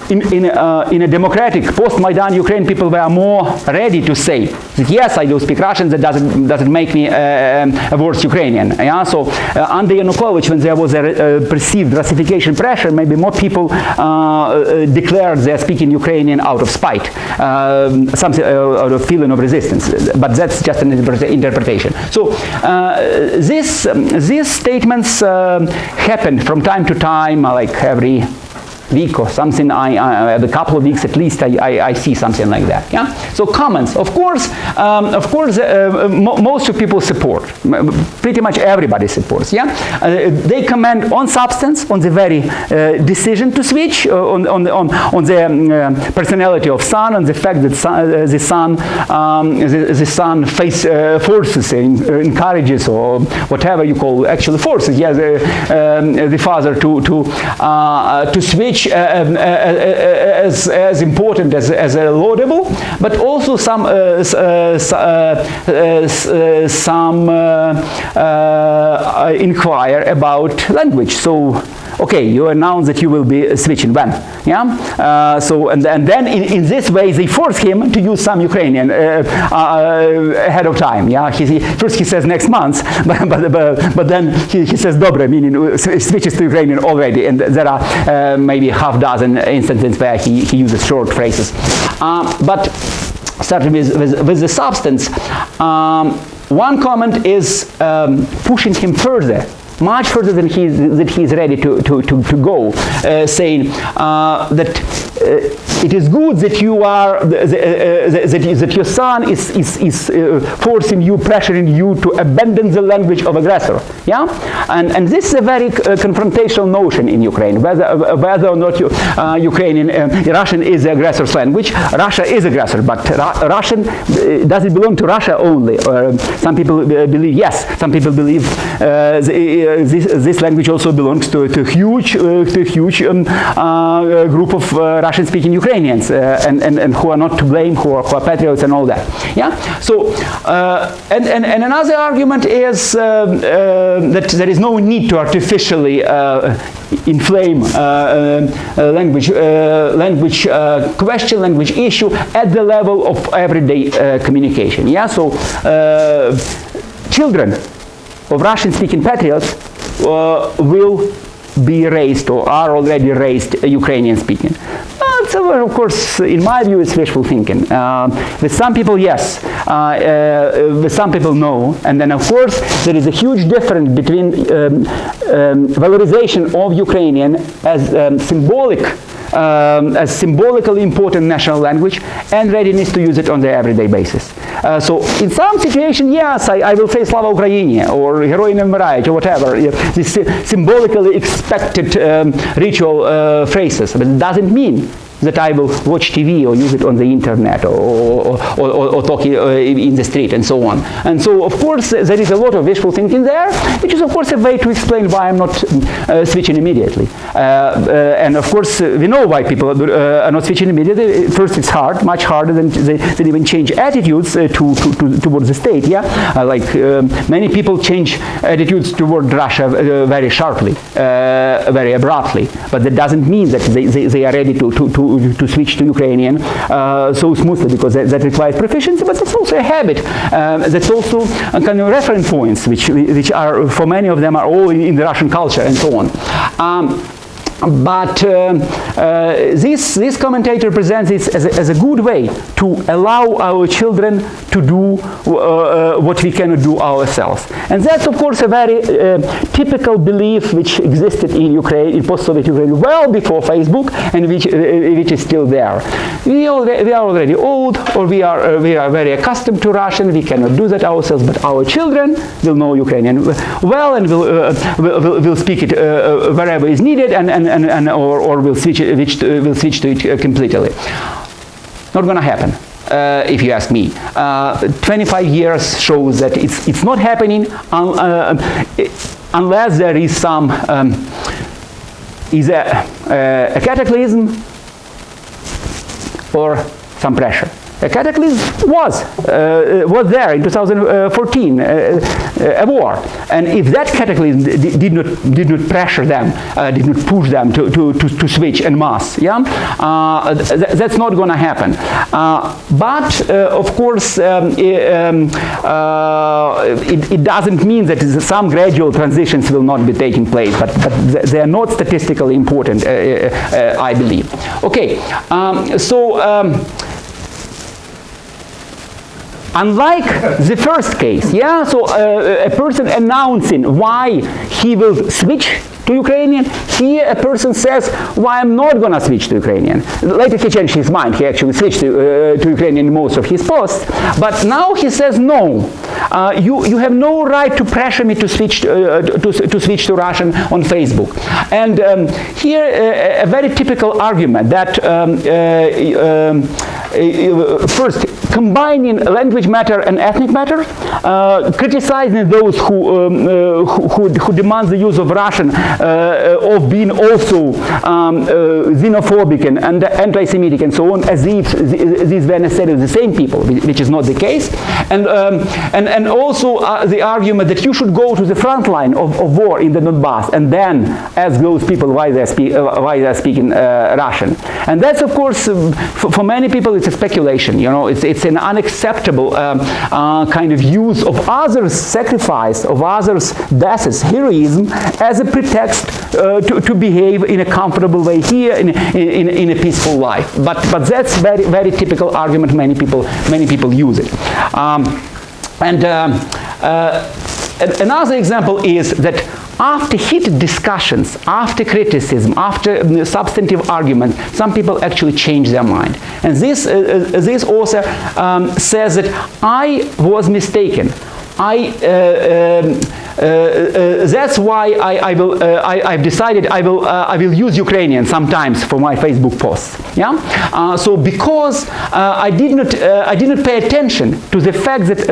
in a democratic post-Maidan Ukraine, people were more ready to say that yes, I do speak Russian. That doesn't make me a worse Ukrainian. Yeah? So under Yanukovych, when there was a perceived Russification pressure, maybe more people declared they're speaking Ukrainian out of spite, something out of feeling of resistance. But that's just an interpretation. So these statements happen from time to time, like every week or something. A couple of weeks at least, I see something like that. Yeah. So comments, of course, most of people support. Pretty much everybody supports. Yeah. They comment on substance, on the very decision to switch, on the personality of son, on the fact that the son forces, encourages, or whatever you call actual forces. Yeah. The father to switch. As important as a laudable, but also some inquire about language. So, okay, you announce that you will be switching when, yeah. So and then in this way they force him to use some Ukrainian ahead of time. Yeah. First he says next month, but then he says dobre, meaning switches to Ukrainian already, and there are maybe half dozen instances where he uses short phrases. But starting with the substance, one comment is pushing him further, much further than he's ready to go, saying that it is good that you are that your son is forcing you, pressuring you to abandon the language of aggressor. Yeah, and this is a very confrontational notion in Ukraine. Whether or not Russian is the aggressor's language, Russia is aggressor, but Russian does it belong to Russia only? Some people believe yes. Some people believe this language also belongs to a huge group of Russian-speaking Ukrainians, and who are not to blame, who are patriots and all that. Yeah. So and another argument is that there is no need to artificially inflame language question, language issue at the level of everyday communication. Yeah. So children of Russian-speaking patriots will be raised or are already raised Ukrainian-speaking. So, of course, in my view, it's wishful thinking. With some people, yes. With some people, no. And then, of course, there is a huge difference between valorization of Ukrainian as symbolic as symbolically important national language and readiness to use it on the everyday basis. So in some situation, yes, I will say Slava Ukraini or Heroi ne vmирають or whatever, these symbolically expected ritual phrases, but it doesn't mean that I will watch TV or use it on the internet or talk in the street and so on. And so, of course, there is a lot of wishful thinking there, which is, of course, a way to explain why I'm not switching immediately. And, of course, we know why people are not switching immediately. First, it's hard, much harder than they even change attitudes towards the state, yeah? Many people change attitudes toward Russia very sharply, very abruptly, but that doesn't mean that they are ready to switch to Ukrainian so smoothly, because that requires proficiency, but it's also a habit. That's also a kind of reference points, which are, for many of them, are all in the Russian culture and so on. But this commentator presents it as a good way to allow our children to do what we cannot do ourselves. And that's, of course, a very typical belief which existed in Ukraine, in post-Soviet Ukraine, well before Facebook, and which is still there. We are already old, or we are very accustomed to Russian. We cannot do that ourselves, but our children will know Ukrainian well and will speak it wherever is needed, or will switch to it completely. Not going to happen, if you ask me. 25 years shows that it's not happening unless there is some a cataclysm or some pressure. A cataclysm was there in 2014, a war, and if that cataclysm did not pressure them, did not push them to switch en masse, yeah, that's not going to happen. But of course, it doesn't mean that some gradual transitions will not be taking place, but they are not statistically important, I believe. Okay, unlike the first case, yeah, so a person announcing why he will switch to Ukrainian, here a person says, why I'm not going to switch to Ukrainian. Later he changed his mind, he actually switched to Ukrainian in most of his posts, but now he says, no, you have no right to pressure me to switch to Russian on Facebook. And here a very typical argument that first, combining language matter and ethnic matter, criticizing those who demand the use of Russian of being also xenophobic and anti-Semitic and so on, as if these were necessarily the same people, which is not the case, and also the argument that you should go to the front line of war in the Donbass and then ask those people why they're speaking Russian. And that's, of course, for many people, it's a speculation. You know, it's an unacceptable kind of use of others' sacrifice, of others' deaths, heroism, as a pretext to behave in a comfortable way here in a peaceful life. But that's very, very typical argument. Many people use it. Another example is that after heated discussions, after criticism, after substantive argument, some people actually change their mind. And this author says that I was mistaken. That's why I've decided I will use Ukrainian sometimes for my Facebook posts. Yeah. So because I did not pay attention to the fact that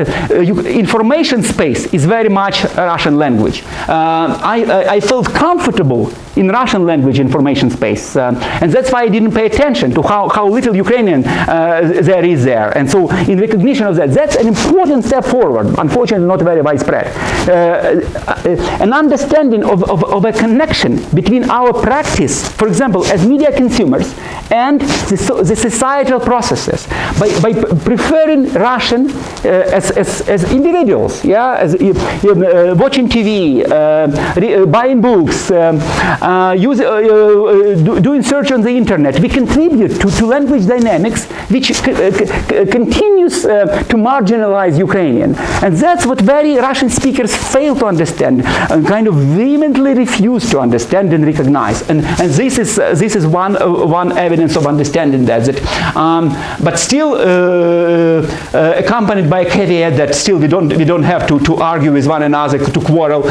information space is very much Russian language. I felt comfortable in Russian language information space, and that's why I didn't pay attention to how little Ukrainian there is there. And so, in recognition of that, that's an important step forward. Unfortunately, not very widespread. An understanding of a connection between our practice, for example, as media consumers, and the societal processes. By preferring Russian as individuals, yeah, as watching TV, buying books, doing search on the internet, we contribute to language dynamics which continues to marginalize Ukrainian. And that's what very Russian speakers fail to understand and kind of vehemently refuse to understand and recognize. And this is one evidence of understanding that. But still accompanied by a caveat that still we don't have to argue with one another, to quarrel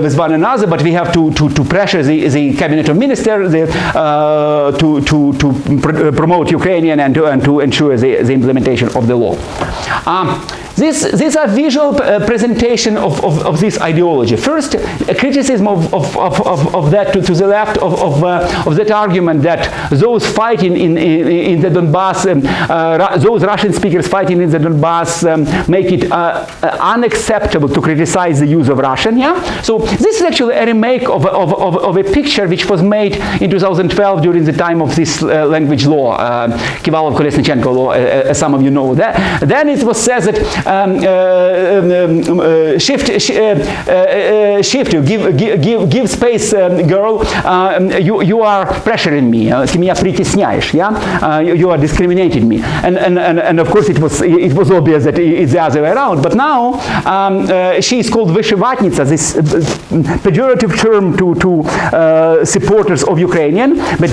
with one another, but we have to pressure the cabinet of ministers to promote Ukrainian and to ensure the implementation of the law. These are visual presentation of this ideology. First, a criticism of that to the left of that argument that those fighting in the Donbass, those Russian speakers fighting in the Donbass make it unacceptable to criticize the use of Russian. Yeah. So this is actually a remake of a picture which was made in 2012 during the time of this language law, Kivalov-Kolesnichenko law, as some of you know. Then it was said that shift, give space, girl, you are pressuring me, ты меня притесняешь, yeah? You are discriminating me, and of course it was obvious that it's the other way around. But now she is called vyshyvatnitsa, this pejorative term to supporters of Ukrainian, but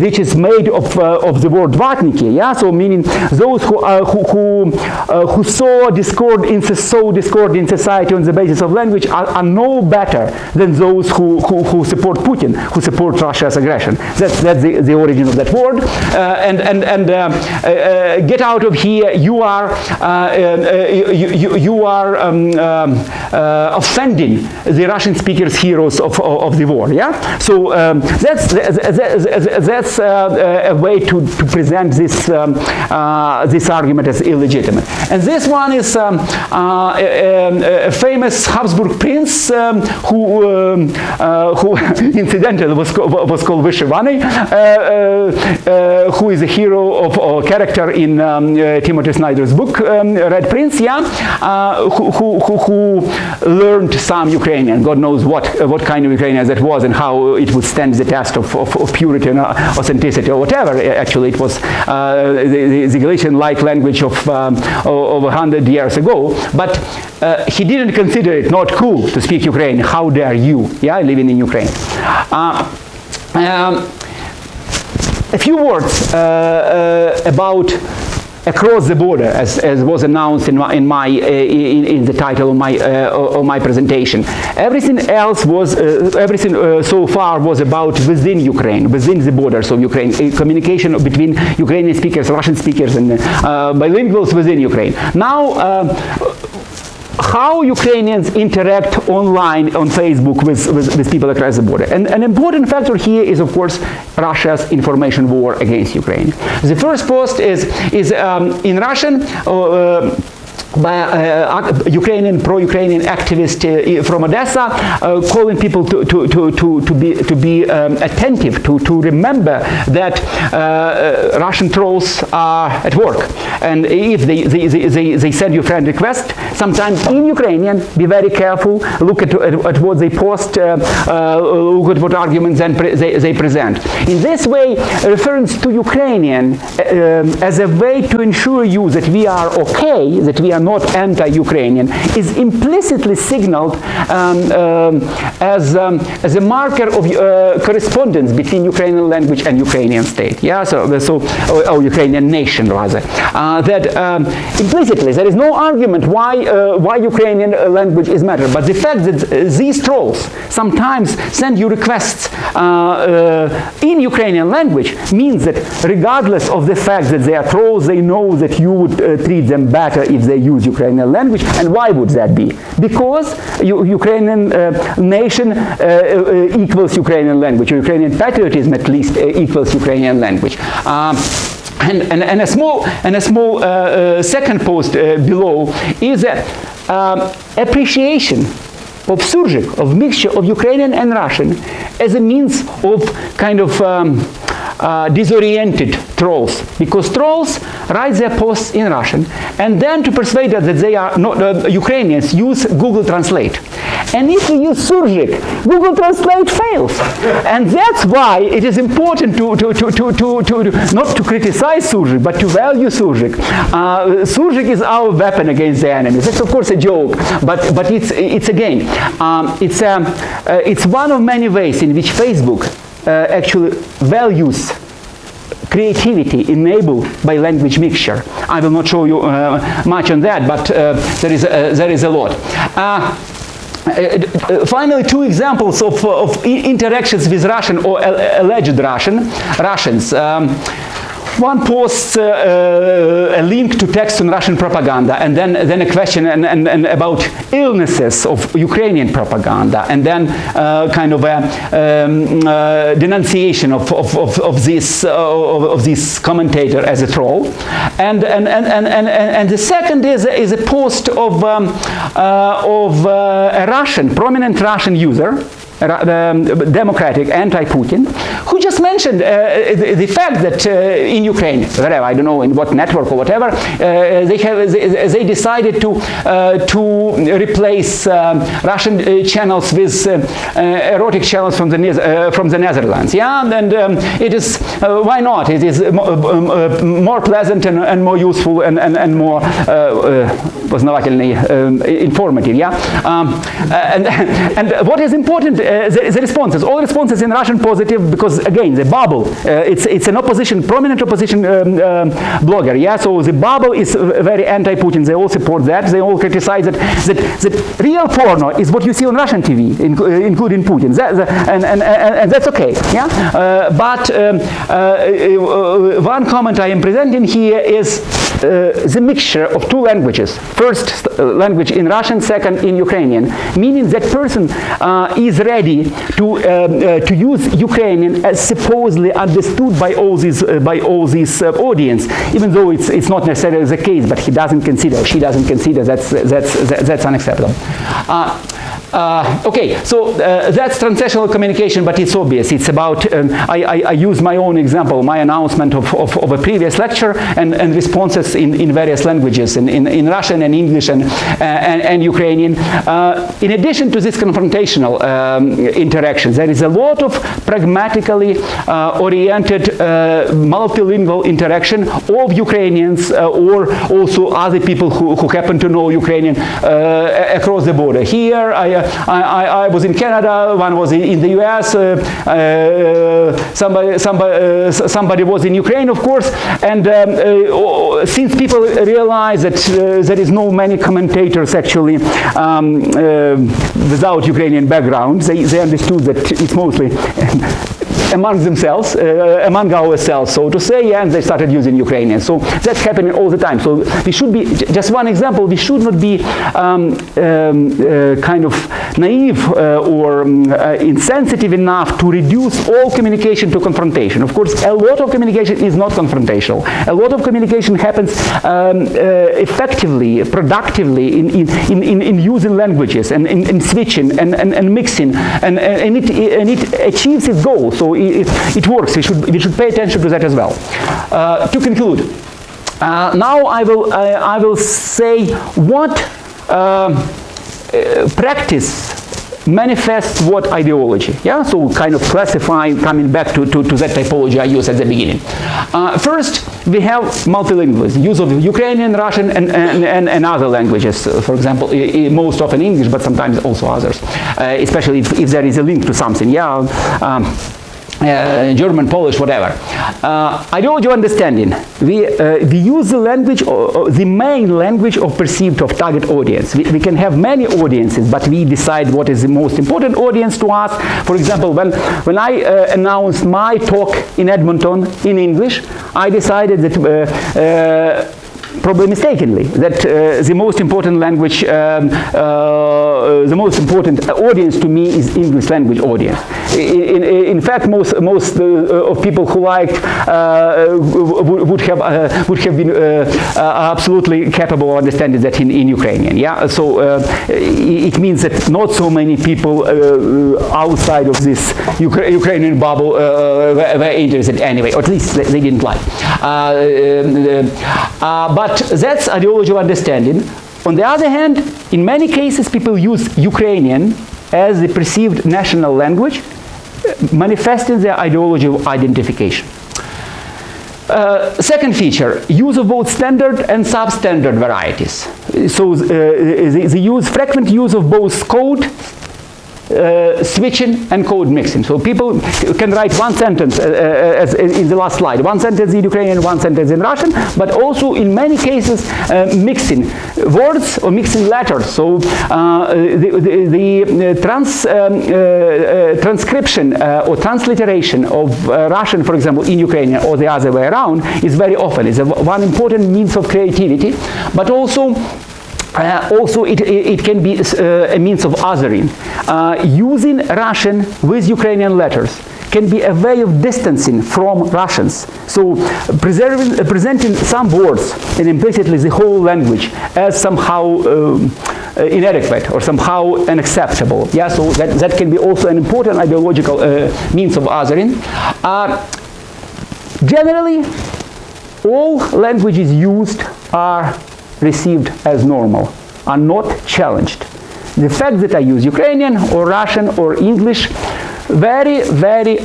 which is made of the word vatniki, yeah. So meaning those who sow discord in society on the basis of language are no better than those who support Putin, who support Russia's aggression. That's the origin of that word. Get out of here! You are offending the Russian speakers' heroes of the war. Yeah. So that's a way to present this argument as illegitimate. And this one is a famous Habsburg prince who incidentally was called Vyshyvany, who is a hero of character in Timothy Snyder's book Red Prince, yeah, who learned some Ukrainian. God knows what kind of Ukrainian that was and how it would stand the test of purity and authenticity or whatever. Actually, it was the Galician-like language of 100 years ago, but he didn't consider it not cool to speak Ukrainian. How dare you, yeah, living in Ukraine. A few words about across the border, as was announced in the title of my presentation. Everything else was so far was about within Ukraine, within the borders of Ukraine, communication between Ukrainian speakers, Russian speakers, and bilinguals within Ukraine. Now, how Ukrainians interact online on Facebook with people across the border. And an important factor here is, of course, Russia's information war against Ukraine. The first post is in Russian, by Ukrainian pro-Ukrainian activist from Odessa, calling people to be attentive, to remember that Russian trolls are at work, and if they send you friend request, sometimes in Ukrainian, be very careful. Look at what they post. Look at what arguments they present. In this way, reference to Ukrainian as a way to ensure you that we are okay, that we are not anti-Ukrainian, is implicitly signaled as a marker of correspondence between Ukrainian language and Ukrainian state. Yeah, or Ukrainian nation rather. That implicitly there is no argument why Ukrainian language is matter, but the fact that these trolls sometimes send you requests in Ukrainian language means that regardless of the fact that they are trolls, they know that you would treat them better if they use Ukrainian language. And why would that be? Because Ukrainian nation equals Ukrainian language, or Ukrainian patriotism at least equals Ukrainian language. And a small second post below is appreciation of surjik, of mixture of Ukrainian and Russian as a means of kind of disoriented trolls, because trolls write their posts in Russian and then to persuade us that they are not Ukrainians use Google Translate, And if you use surjik, Google Translate fails. And that's why it is important to not to criticize surjik, but to value surjik. Surjik is our weapon against the enemy. That's of course a joke, but it's again, it's one of many ways in which Facebook actually values creativity enabled by language mixture. I will not show you much on that, but there is a lot. Finally, two examples of interactions with Russian or alleged Russians. One posts a link to text on Russian propaganda, and then a question and about illnesses of Ukrainian propaganda, and then kind of a denunciation of this commentator as a troll. And the second is a post of a prominent Russian user, democratic, anti-Putin, who just mentioned the fact that in Ukraine, wherever, I don't know in what network or whatever, they decided to replace Russian channels with erotic channels from the Netherlands. Yeah, and it is why not? It is more pleasant and more useful and more informative. Yeah, and what is important? The responses, all responses in Russian positive, because again the bubble, it's an prominent opposition blogger. Yeah, so the bubble is very anti-Putin. They all support that. They all criticize that real porno is what you see on Russian TV, including Putin. And that's okay. Yeah, but one comment I am presenting here is the mixture of two languages. First language in Russian, second in Ukrainian, meaning that person is ready to use Ukrainian as supposedly understood by all this audience, even though it's not necessarily the case, but she doesn't consider that's unacceptable. Okay, so that's transactional communication, but it's obvious. It's about, I use my own example, my announcement of a previous lecture and responses in various languages, in Russian and English and Ukrainian. In addition to this confrontational interactions, there is a lot of pragmatically oriented multilingual interaction of Ukrainians or also other people who happen to know Ukrainian across the border. Here, I was in Canada, one was in the US, somebody was in Ukraine, of course, and since people realize that there is no many commentators actually without Ukrainian background, they understood that it's mostly among themselves, among ourselves, so to say, and they started using Ukrainian. So that's happening all the time. So we should be, just one example, we should not be kind of naive or insensitive enough to reduce all communication to confrontation. Of course, a lot of communication is not confrontational. A lot of communication happens effectively, productively in using languages and in switching and mixing, and it achieves its goal. So it works. We should pay attention to that as well. To conclude, now I will say what practice manifests what ideology. Yeah, so kind of classifying, coming back to that typology I used at the beginning. First, we have multilingualism, use of Ukrainian, Russian, and other languages. For example, most often English, but sometimes also others, especially if there is a link to something. Yeah. German, Polish, whatever. Ideology of understanding. We use the language, the main language of perceived of target audience. We can have many audiences, but we decide what is the most important audience to us. For example, when I announced my talk in Edmonton in English, I decided that probably mistakenly, that the most important language, the most important audience to me is English language audience. In fact, most of people who liked would have been absolutely capable of understanding that in Ukrainian. Yeah, so it means that not so many people outside of this Ukrainian bubble were interested anyway, or at least they didn't like. But that's ideology of understanding. On the other hand, in many cases, people use Ukrainian as the perceived national language, manifesting their ideology of identification. Second feature, use of both standard and substandard varieties. So the frequent use of both code switching and code mixing. So people can write one sentence, as in the last slide, one sentence in Ukrainian, one sentence in Russian, but also in many cases mixing words or mixing letters. So the transcription or transliteration of Russian, for example, in Ukrainian or the other way around is very often. It's one important means of creativity, but also it can be a means of othering. Using Russian with Ukrainian letters can be a way of distancing from Russians. So presenting some words and implicitly the whole language as somehow inadequate or somehow unacceptable. Yeah, so that can be also an important ideological means of othering. Generally, all languages used are received as normal, are not challenged. The fact that I use Ukrainian or Russian or English, very, very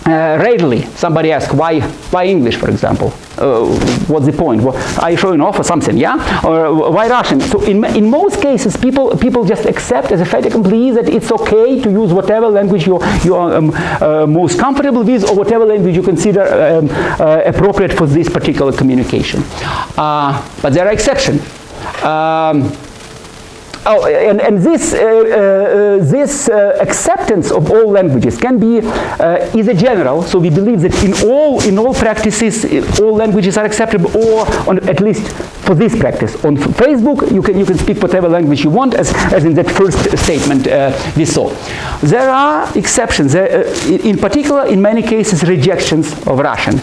rarely somebody asks why English, for example. What's the point? Are you showing off or something? Yeah, or why Russian? So in most cases, people just accept as a fait accompli that it's okay to use whatever language you are most comfortable with, or whatever language you consider appropriate for this particular communication. But there are exceptions. This acceptance of all languages can be either general, so we believe that in all practices all languages are acceptable, or at least for this practice. On Facebook you can speak whatever language you want, as in that first statement we saw. There are exceptions, in particular in many cases rejections of Russian.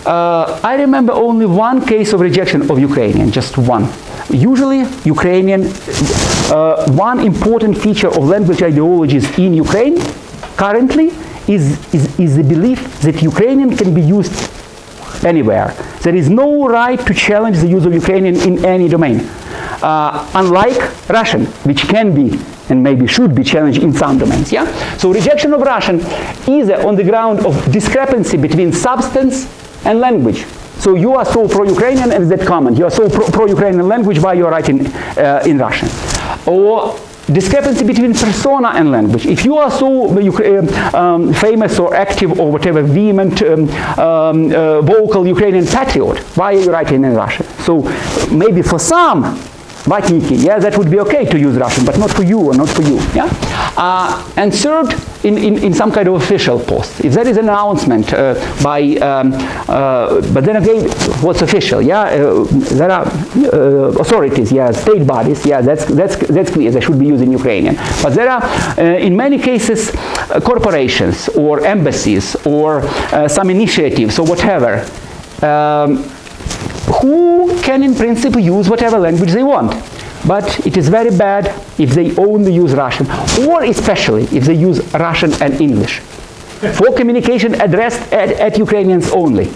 I remember only one case of rejection of Ukrainian, just one. Usually Ukrainian, one important feature of language ideologies in Ukraine currently is the belief that Ukrainian can be used anywhere. There is no right to challenge the use of Ukrainian in any domain. Unlike Russian, which can be and maybe should be challenged in some domains. Yeah? So rejection of Russian either on the ground of discrepancy between substance and language. So you are so pro-Ukrainian, and that comment. You are so pro-Ukrainian language, why you are writing in Russian. Or discrepancy between persona and language. If you are so famous or active or whatever vehement, vocal Ukrainian patriot, why are you writing in Russian? So maybe for some, vladniki, yeah, that would be okay to use Russian, but not for you or not for you. Yeah? And third, in some kind of official post. If there is an announcement by, but then again, what's official? Yeah, there are authorities, yeah, state bodies, yeah, that's clear. They should be using Ukrainian. But there are, in many cases, corporations or embassies or some initiatives or whatever, who can in principle use whatever language they want. But it is very bad if they only use Russian, or especially if they use Russian and English for communication addressed at Ukrainians only.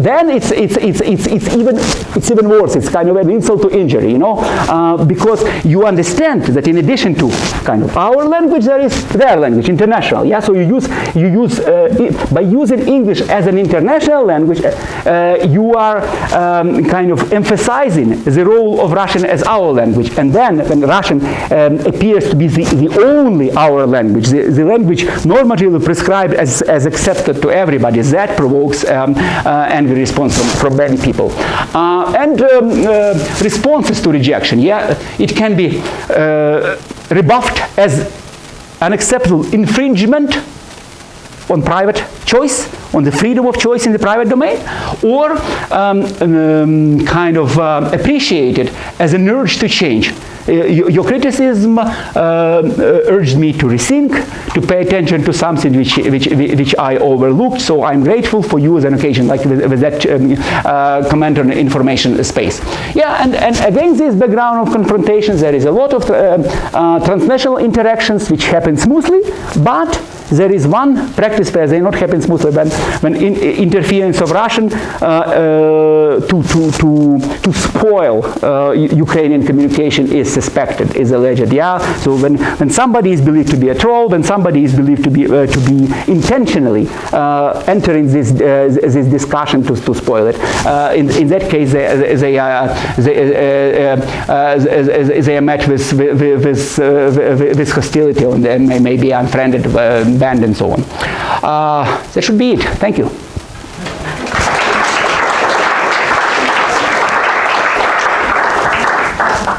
Then it's even worse. It's kind of an insult to injury, you know, because you understand that in addition to kind of our language, there is their language, international. Yeah, so you use by using English as an international language, you are kind of emphasizing the role of Russian as our language, and then when Russian appears to be the only our language, the language normatively prescribed as accepted to everybody, that provokes angry response from many people. And responses to rejection, yeah, it can be rebuffed as unacceptable infringement on private choice, on the freedom of choice in the private domain, or kind of appreciated as an urge to change. Your criticism urged me to rethink, to pay attention to something which I overlooked, so I'm grateful for you as an occasion, like with that comment on information space. Yeah, and against this background of confrontations, there is a lot of transnational interactions which happen smoothly, but there is one practice where they not happen smoothly when interference of Russian to spoil Ukrainian communication is suspected, is alleged. Yeah. So when somebody is believed to be a troll, when somebody is believed to be intentionally entering this discussion to spoil it, in that case they are met with hostility and may be unfriended, banned, and so on. That should be it. Thank you.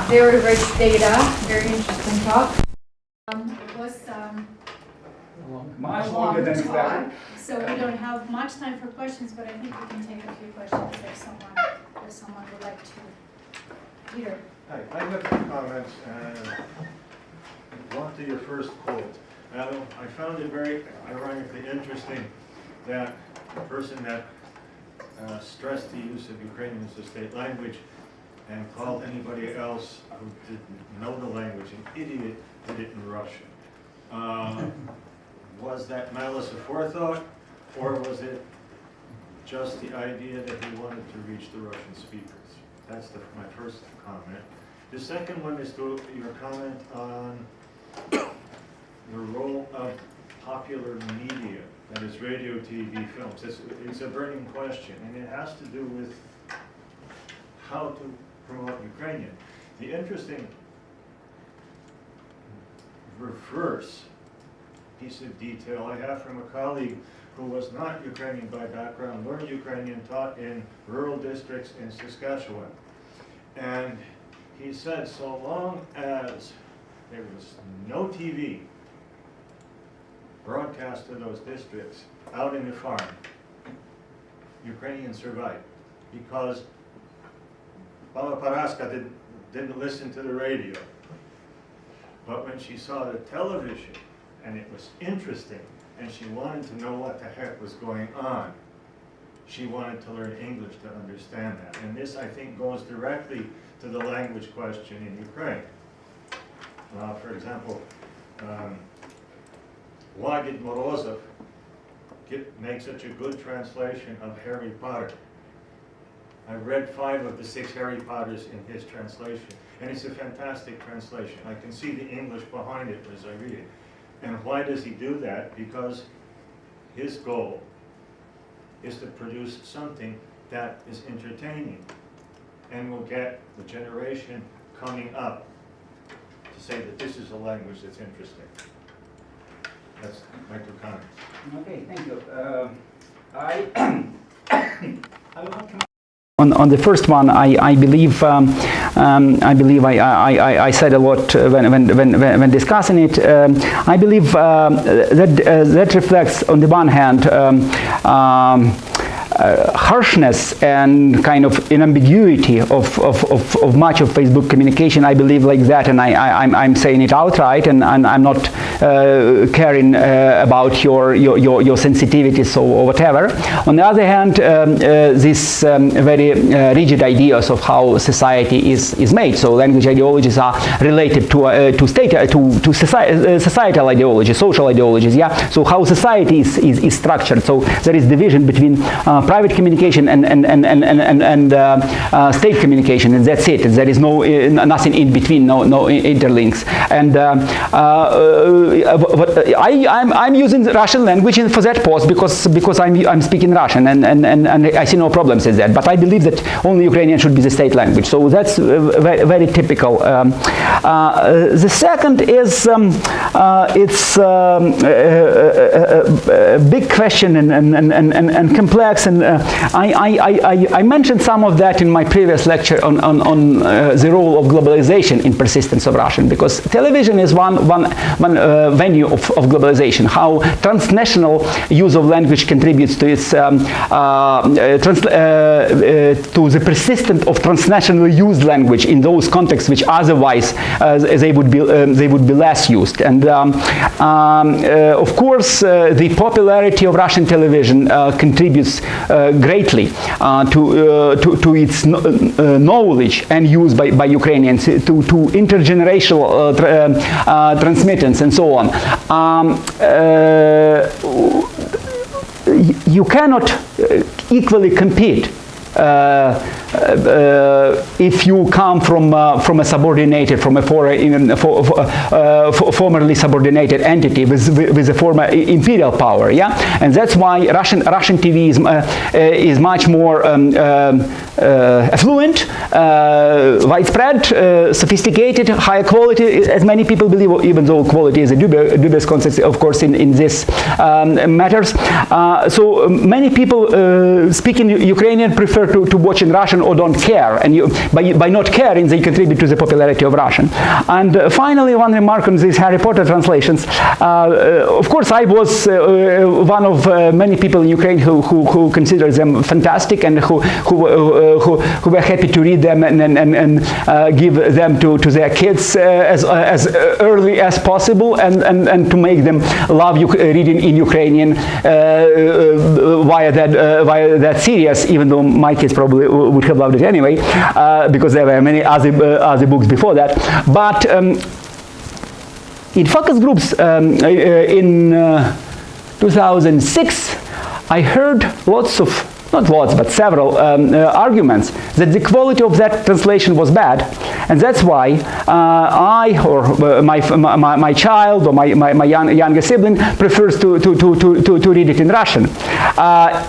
Very rich data, very interesting talk. It was Much longer than expected. So we don't have much time for questions, but I think we can take a few questions if someone would like to. Peter. Hi, I have some comments. One to your first quote. I found it very ironically interesting that the person that stressed the use of Ukrainian as a state language and called anybody else who didn't know the language an idiot did it in Russian. Was that malice aforethought, or was it just the idea that he wanted to reach the Russian speakers? That's my first comment. The second one is your comment on the role of popular media, that is radio, TV, films. It's a burning question, and it has to do with how to promote Ukrainian. The interesting reverse piece of detail I have from a colleague who was not Ukrainian by background, learned Ukrainian, taught in rural districts in Saskatchewan. And he said so long as there was no TV broadcast to those districts out in the farm, Ukrainians survived, because Baba Paraska didn't listen to the radio. But when she saw the television, and it was interesting, and she wanted to know what the heck was going on, she wanted to learn English to understand that. And this, I think, goes directly to the language question in Ukraine. For example, why did Morozov make such a good translation of Harry Potter? I read 5 of the 6 Harry Potters in his translation, and it's a fantastic translation. I can see the English behind it as I read it. And why does he do that? Because his goal is to produce something that is entertaining and will get the generation coming up to say that this is a language that's interesting. That's my 2 comments. Okay, thank you. On the first one, I believe I said a lot when discussing it. I believe that reflects, on the one hand, harshness and kind of an ambiguity of much of Facebook communication. I believe like that, and I'm saying it outright, and I'm not caring about your sensitivities or whatever. On the other hand, this very rigid ideas of how society is made. So language ideologies are related to societal ideologies, social ideologies. Yeah. So how society is structured. So there is division between private communication and state communication, and that's it. There is nothing in between, no interlinks. And I'm using the Russian language for that post because I'm speaking Russian, and I see no problems with that. But I believe that only Ukrainian should be the state language. So that's very, very typical. The second is it's a big question and complex, and I mentioned some of that in my previous lecture on the role of globalization in persistence of Russian, because television is one venue of globalization. How transnational use of language contributes to its to the persistence of transnationally used language in those contexts which otherwise they would be less used. And of course, the popularity of Russian television contributes greatly to its knowledge and use by Ukrainians to intergenerational transmittance and so on. You cannot equally compete if you come from a subordinated, from a formerly subordinated entity with a former imperial power, yeah, and that's why Russian TV is much more affluent, widespread, sophisticated, higher quality, as many people believe, even though quality is a dubious concept, of course, in this matters. So many people speaking Ukrainian prefer to watch in Russian or don't care, and by not caring they contribute to the popularity of Russian. And finally, one remark on these Harry Potter translations. Of course, I was one of many people in Ukraine who consider them fantastic and who were happy to read them and give them to their kids as early as possible and to make them love reading in Ukrainian via that series, even though my kids probably would have loved it anyway, because there were many other books before that. But in focus groups in 2006, I heard lots of, not lots, but several arguments that the quality of that translation was bad, and that's why I or my child or my younger sibling prefers to read it in Russian.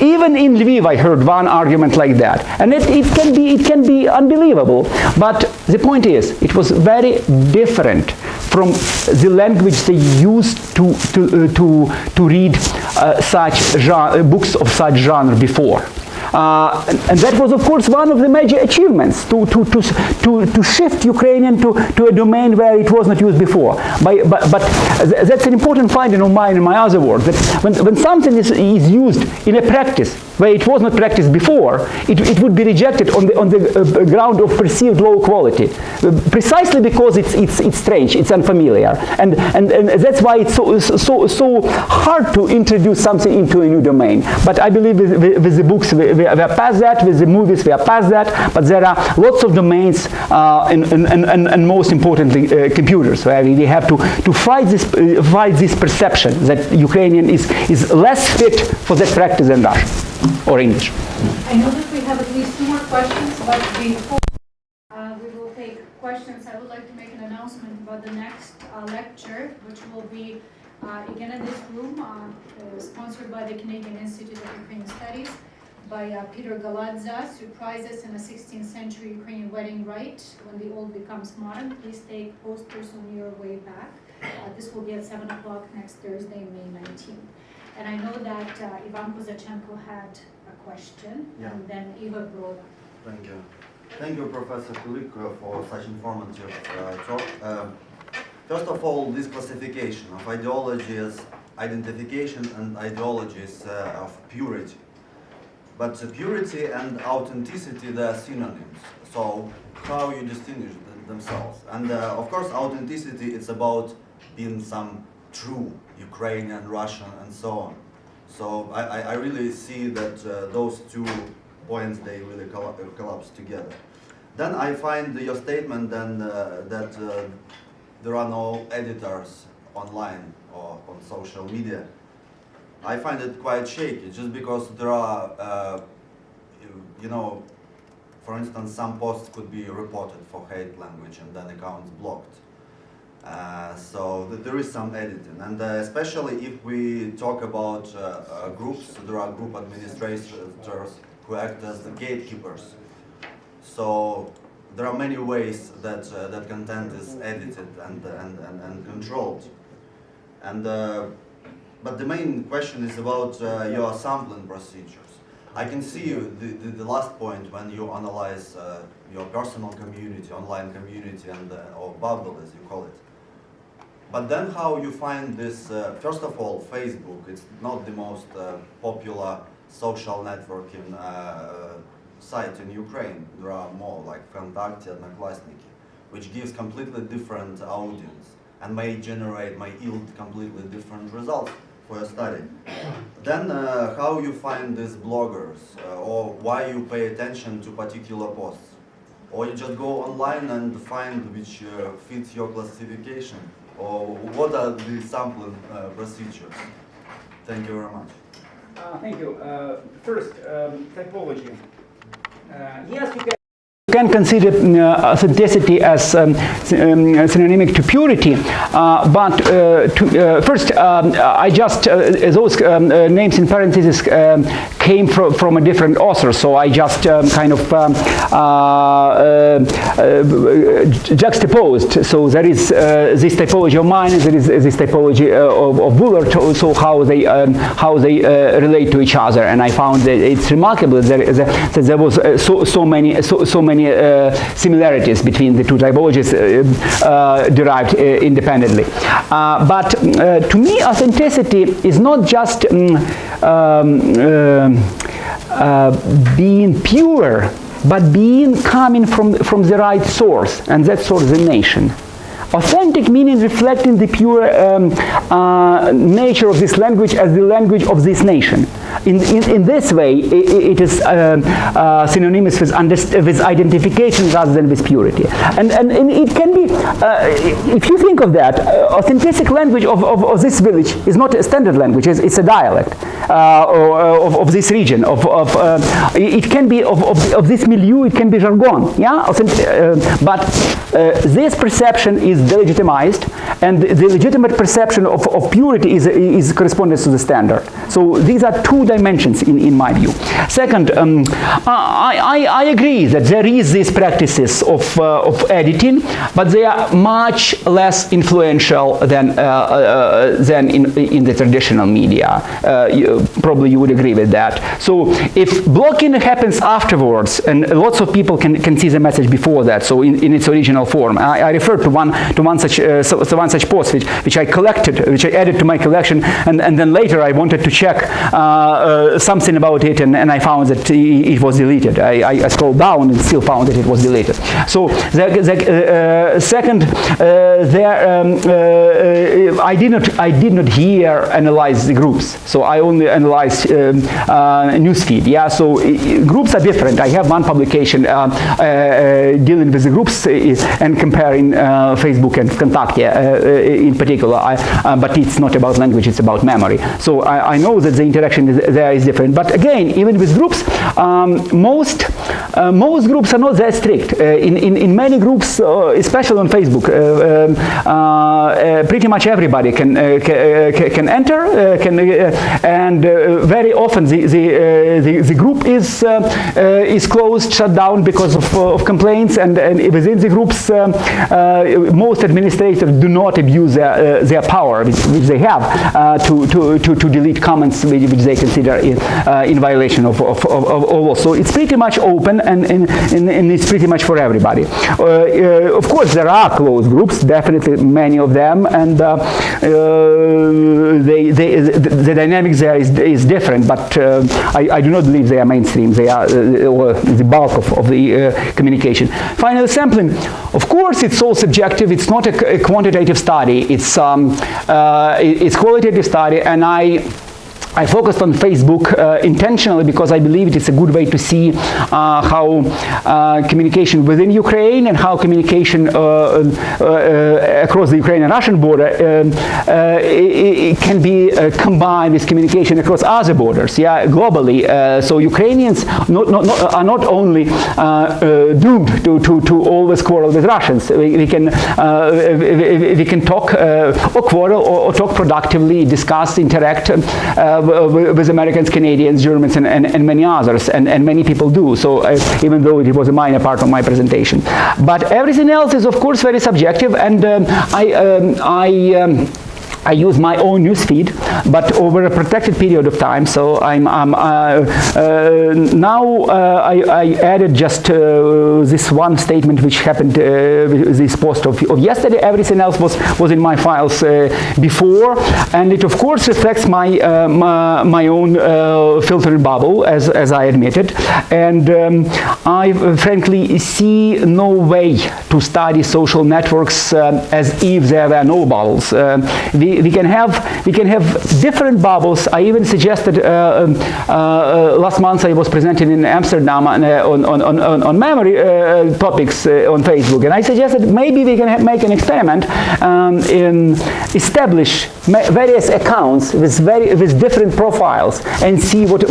Even in Lviv, I heard one argument like that, and it can be unbelievable. But the point is, it was very different from the language they used to read books of such genre before. And that was, of course, one of the major achievements to shift Ukrainian to a domain where it was not used before. But that's an important finding of mine in my other work, that when something is used in a practice where it was not practiced before, it would be rejected on the ground of perceived low quality, precisely because it's strange, it's unfamiliar, and that's why it's so hard to introduce something into a new domain. But I believe with the books we are past that, with the movies we are past that, but there are lots of domains, and most importantly computers, where we have to fight this perception that Ukrainian is less fit for that practice than Russian or English. I know that we have at least 2 more questions, but before we will take questions, I would like to make an announcement about the next lecture, which will be again in this room, sponsored by the Canadian Institute of Ukrainian Studies, by Peter Galadza, Surprises in a 16th Century Ukrainian Wedding Rite, When the Old Becomes Modern. Please take posters on your way back. This will be at 7 o'clock next Thursday, May 19th. And I know that Ivan Kozachenko had a question, Yeah. and then Eva Broda. Thank you. Thank you, Professor Kulyk, for such informative talk. First of all, this classification of ideology as identification and ideologies of purity. But purity and authenticity, they are synonyms. So how you distinguish themselves? And of course, authenticity, it's about being some true Ukrainian, Russian, and so on. So I really see that those 2 points, they really collapse together. Then I find your statement then that there are no editors online or on social media. I find it quite shaky, just because there are, for instance, some posts could be reported for hate language and then accounts blocked. So there is some editing, and especially if we talk about groups, there are group administrators who act as the gatekeepers. So there are many ways that that content is edited and controlled. And but the main question is about your sampling procedures. I can see the last point when you analyze your personal community, online community, and or bubble, as you call it. But then how you find this, first of all, Facebook, it's not the most popular social networking site in Ukraine. There are more like ВКонтакте, ethnopolitics, which gives completely different audience and may yield completely different results. for your study. Then how you find these bloggers, or why you pay attention to particular posts? Or you just go online and find which fits your classification? Or what are the sampling procedures? Thank you very much. Thank you. First, typology. Yes, you can consider authenticity as synonymic to purity, but first, I just, those names in parentheses came from a different author, so I just kind of juxtaposed. So there is this typology of mine, and there is this typology of Bullard, so how they relate to each other, and I found that it's remarkable that there was so many similarities between the two typologies derived independently. But to me, authenticity is not just being pure, but being coming from the right source, and that source is the nation. Authentic meaning reflecting the pure nature of this language as the language of this nation. In this way, it is synonymous with identification rather than with purity. And it can be, if you think of that, authentic language of this village is not a standard language, it's a dialect of this region. It can be of this milieu, it can be jargon. Yeah? But this perception is delegitimized, and the legitimate perception of purity is correspondence to the standard. So these are two dimensions in my view. Second, I agree that there is these practices of editing, but they are much less influential than in the traditional media. Probably you would agree with that. So if blocking happens afterwards, and lots of people can see the message before that, so in its original form. I referred to one such post which I collected, which I added to my collection, and then later I wanted to check something about it, and I found that it was deleted. I scrolled down and still found that it was deleted. So second, I did not here analyze the groups. So I only analyzed newsfeed. Yeah. So groups are different. I have one publication dealing with the groups and comparing Facebook and Contact in particular, but it's not about language, it's about memory. So I know that the interaction there is different. But again, even with groups, most groups are not that strict. In many groups, especially on Facebook, pretty much everybody can enter, and very often the group is closed, shut down because of complaints, and within the groups, most administrators do not abuse their power, which they have, to delete comments which they consider in violation of law. So it's pretty much open, and it's pretty much for everybody. Of course, there are closed groups, definitely many of them, and the dynamics there is different, but I do not believe they are mainstream. They are the bulk of the communication. Final sampling, of course, it's all subjective. It's not a quantitative study. It's qualitative study, and I focused on Facebook intentionally because I believe it is a good way to see how communication within Ukraine and how communication across the Ukrainian-Russian border it can be combined with communication across other borders, yeah, globally. So Ukrainians are not only doomed to always quarrel with Russians. We can talk or quarrel or talk productively, discuss, interact with Americans, Canadians, Germans, and many others, and many people do. So even though it was a minor part of my presentation, but everything else is of course very subjective, and I use my own newsfeed, but over a protected period of time. So now I added just this one statement which happened, this post of yesterday. Everything else was in my files before, and it of course reflects my own filtered bubble, as I admitted. And I frankly see no way to study social networks as if there were no bubbles. we can have different bubbles. I even suggested last month I was presenting in Amsterdam on memory topics on Facebook, and I suggested maybe we can make an experiment in establish various accounts with different profiles and see what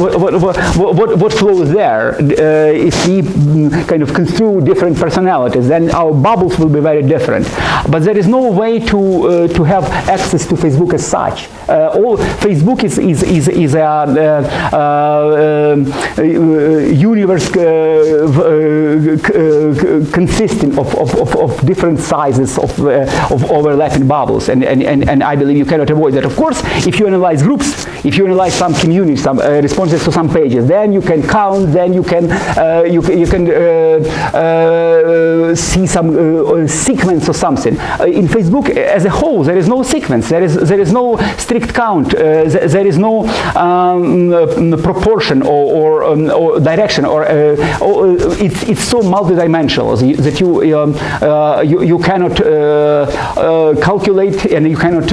flows there. If we kind of construe different personalities, then our bubbles will be very different. But there is no way to have access to Facebook as such. Facebook is a universe consisting of different sizes of overlapping bubbles, and I believe you cannot avoid that. Of course, if you analyze groups, if you analyze some communities, some responses to some pages, then you can count, then you can see some sequence or something. In Facebook as a whole, there is no sequence. There is no strict count. There is no proportion or direction. It's so multidimensional that you cannot calculate, and you cannot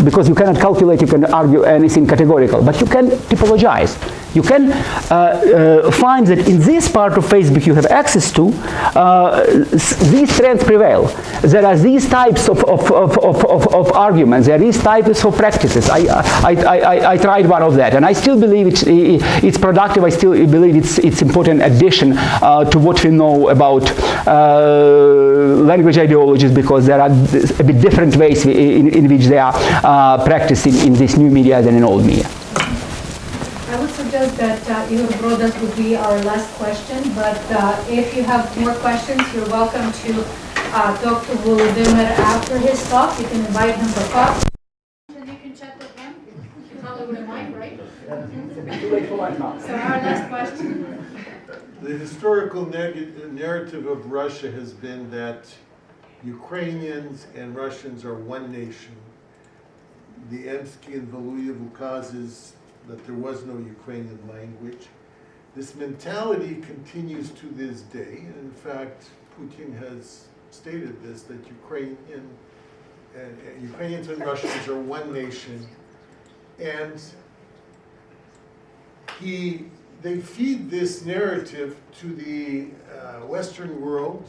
because you cannot calculate, you can argue anything categorical, but you can typologize. You can find that in this part of Facebook you have access to, these trends prevail. There are these types of arguments. There are these types of practices. I tried one of that, and I still believe it's productive. I still believe it's important addition to what we know about language ideologies, because there are a bit different ways in which they are practiced in this new media than in old media. I would suggest that Igor Brodas would be our last question, but if you have more questions, you're welcome to talk to Volodymyr after his talk. You can invite him for coffee. And you can chat with him. You probably wouldn't mind, right? So our last question. The historical narrative of Russia has been that Ukrainians and Russians are one nation. The Emsky and Valuyev ukases that there was no Ukrainian language. This mentality continues to this day. In fact, Putin has stated this, that Ukrainians and Russians are one nation. And they feed this narrative to the Western world,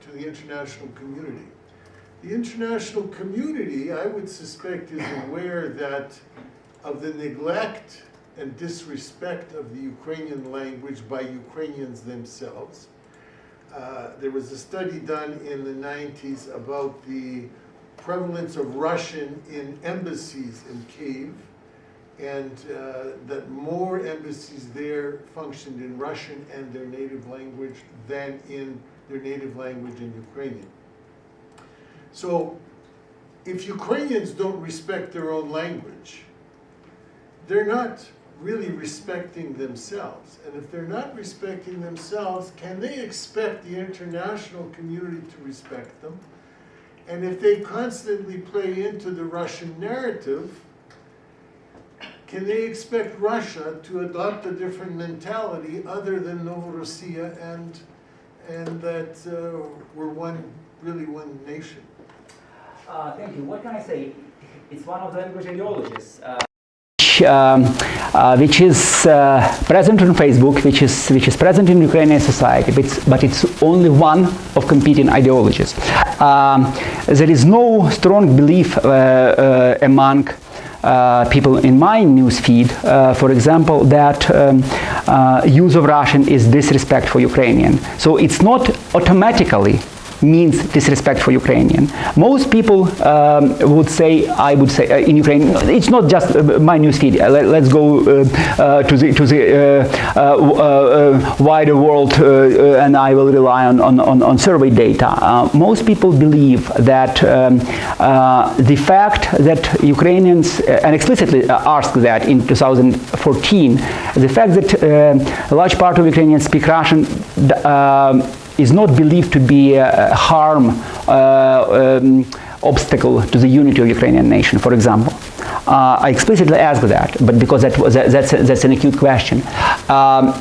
to the international community. The international community, I would suspect, is aware that of the neglect and disrespect of the Ukrainian language by Ukrainians themselves. There was a study done in the 90s about the prevalence of Russian in embassies in Kyiv, and that more embassies there functioned in Russian and their native language than in their native language in Ukrainian. So if Ukrainians don't respect their own language, they're not really respecting themselves. And if they're not respecting themselves, can they expect the international community to respect them? And if they constantly play into the Russian narrative, can they expect Russia to adopt a different mentality other than Novorossiya and that we're really one nation? Thank you. What can I say? It's one of the language ideologies. Which is present on Facebook, which is present in Ukrainian society, but it's only one of competing ideologies. There is no strong belief among people in my news feed, for example, that use of Russian is disrespect for Ukrainian. So it's not automatically means disrespect for Ukrainian. Most people would say, I would say, in Ukraine, it's not just my newsfeed. Let's go to the wider world, and I will rely on survey data. Most people believe that the fact that Ukrainians, and explicitly asked that in 2014, the fact that a large part of Ukrainians speak Russian is not believed to be a harm, obstacle to the unity of Ukrainian nation, for example. I explicitly asked that, but because that's an acute question.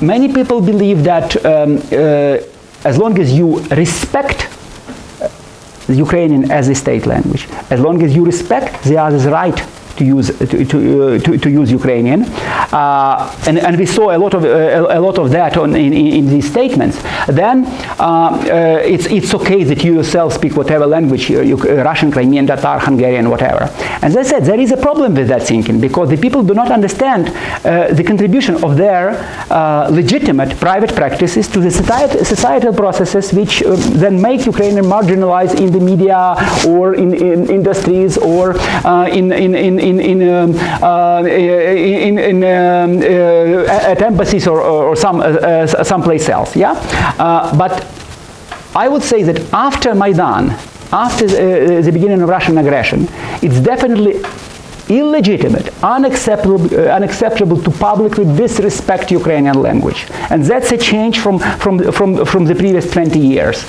Many people believe that as long as you respect the Ukrainian as a state language. As long as you respect the other's right to use Ukrainian, and we saw a lot of that in these statements. Then it's okay that you yourself speak whatever language, Russian, Crimean, Tatar, Hungarian, whatever. And as I said, there is a problem with that thinking because the people do not understand the contribution of their legitimate private practices to the societal processes which then make Ukrainian marginalized in the media or in industries or at embassies or someplace else. Yeah, but I would say that after Maidan, after the beginning of Russian aggression, it's definitely illegitimate, unacceptable to publicly disrespect Ukrainian language, and that's a change from the previous 20 years.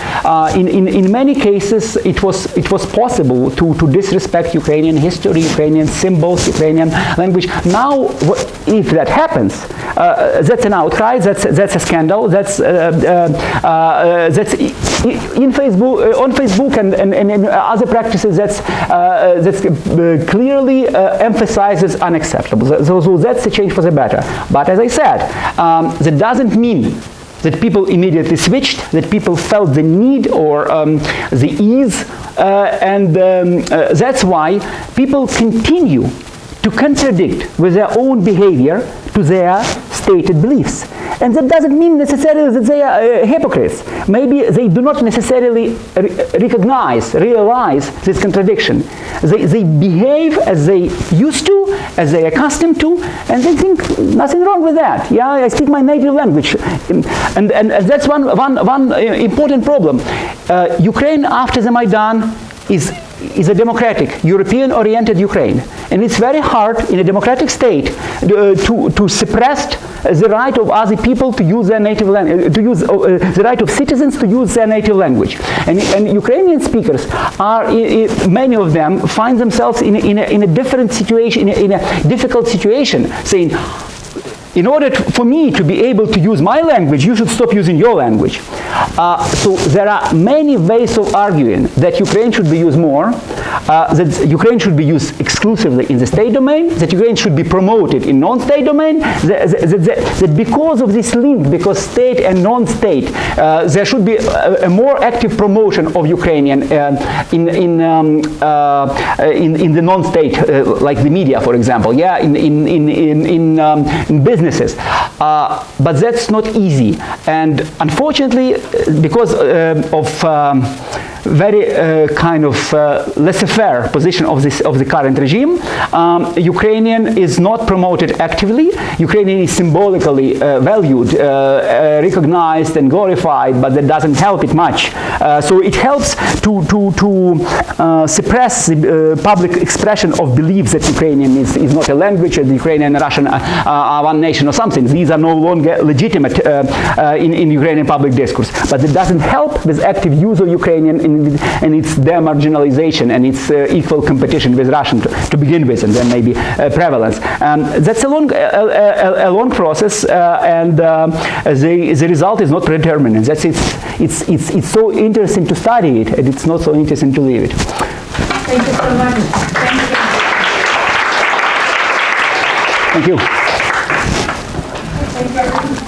In many cases, it was possible to disrespect Ukrainian history, Ukrainian symbols, Ukrainian language. Now, if that happens, that's an outcry. That's a scandal. That's in Facebook, on Facebook, and other practices. That's clearly emphasizes unacceptable. So that's a change for the better. But as I said, that doesn't mean that people immediately switched, that people felt the need or the ease, and that's why people continue to contradict with their own behavior to their stated beliefs. And that doesn't mean necessarily that they are hypocrites. Maybe they do not necessarily realize this contradiction. They behave as they used to, as they are accustomed to, and they think nothing wrong with that. Yeah, I speak my native language. And that's one important problem. Ukraine after the Maidan is a democratic, European-oriented Ukraine. And it's very hard in a democratic state to suppress the right of other people to use their native language, to use the right of citizens to use their native language. And Ukrainian speakers are, many of them find themselves in a different situation, in a difficult situation, saying, in order for me to be able to use my language, you should stop using your language. So there are many ways of arguing that Ukraine should be used more, that Ukraine should be used exclusively in the state domain, that Ukraine should be promoted in non-state domain, that because of this link, because state and non-state, there should be a more active promotion of Ukrainian in the non-state, like the media, for example, yeah, in business. But that's not easy, and unfortunately, because of very kind of laissez-faire position of the current regime, Ukrainian is not promoted actively. Ukrainian is symbolically valued, recognized, and glorified, but that doesn't help it much. So it helps to suppress the public expression of beliefs that Ukrainian is not a language, and Ukrainian and Russian are one nation or something. These are no longer legitimate in Ukrainian public discourse. But it doesn't help with active use of Ukrainian and its demarginalization and its equal competition with Russian to begin with, and then maybe prevalence. That's a long process, and the result is not predetermined. That's it's so interesting to study it, and it's not so interesting to leave it. Thank you so much. Thank you. Thank you.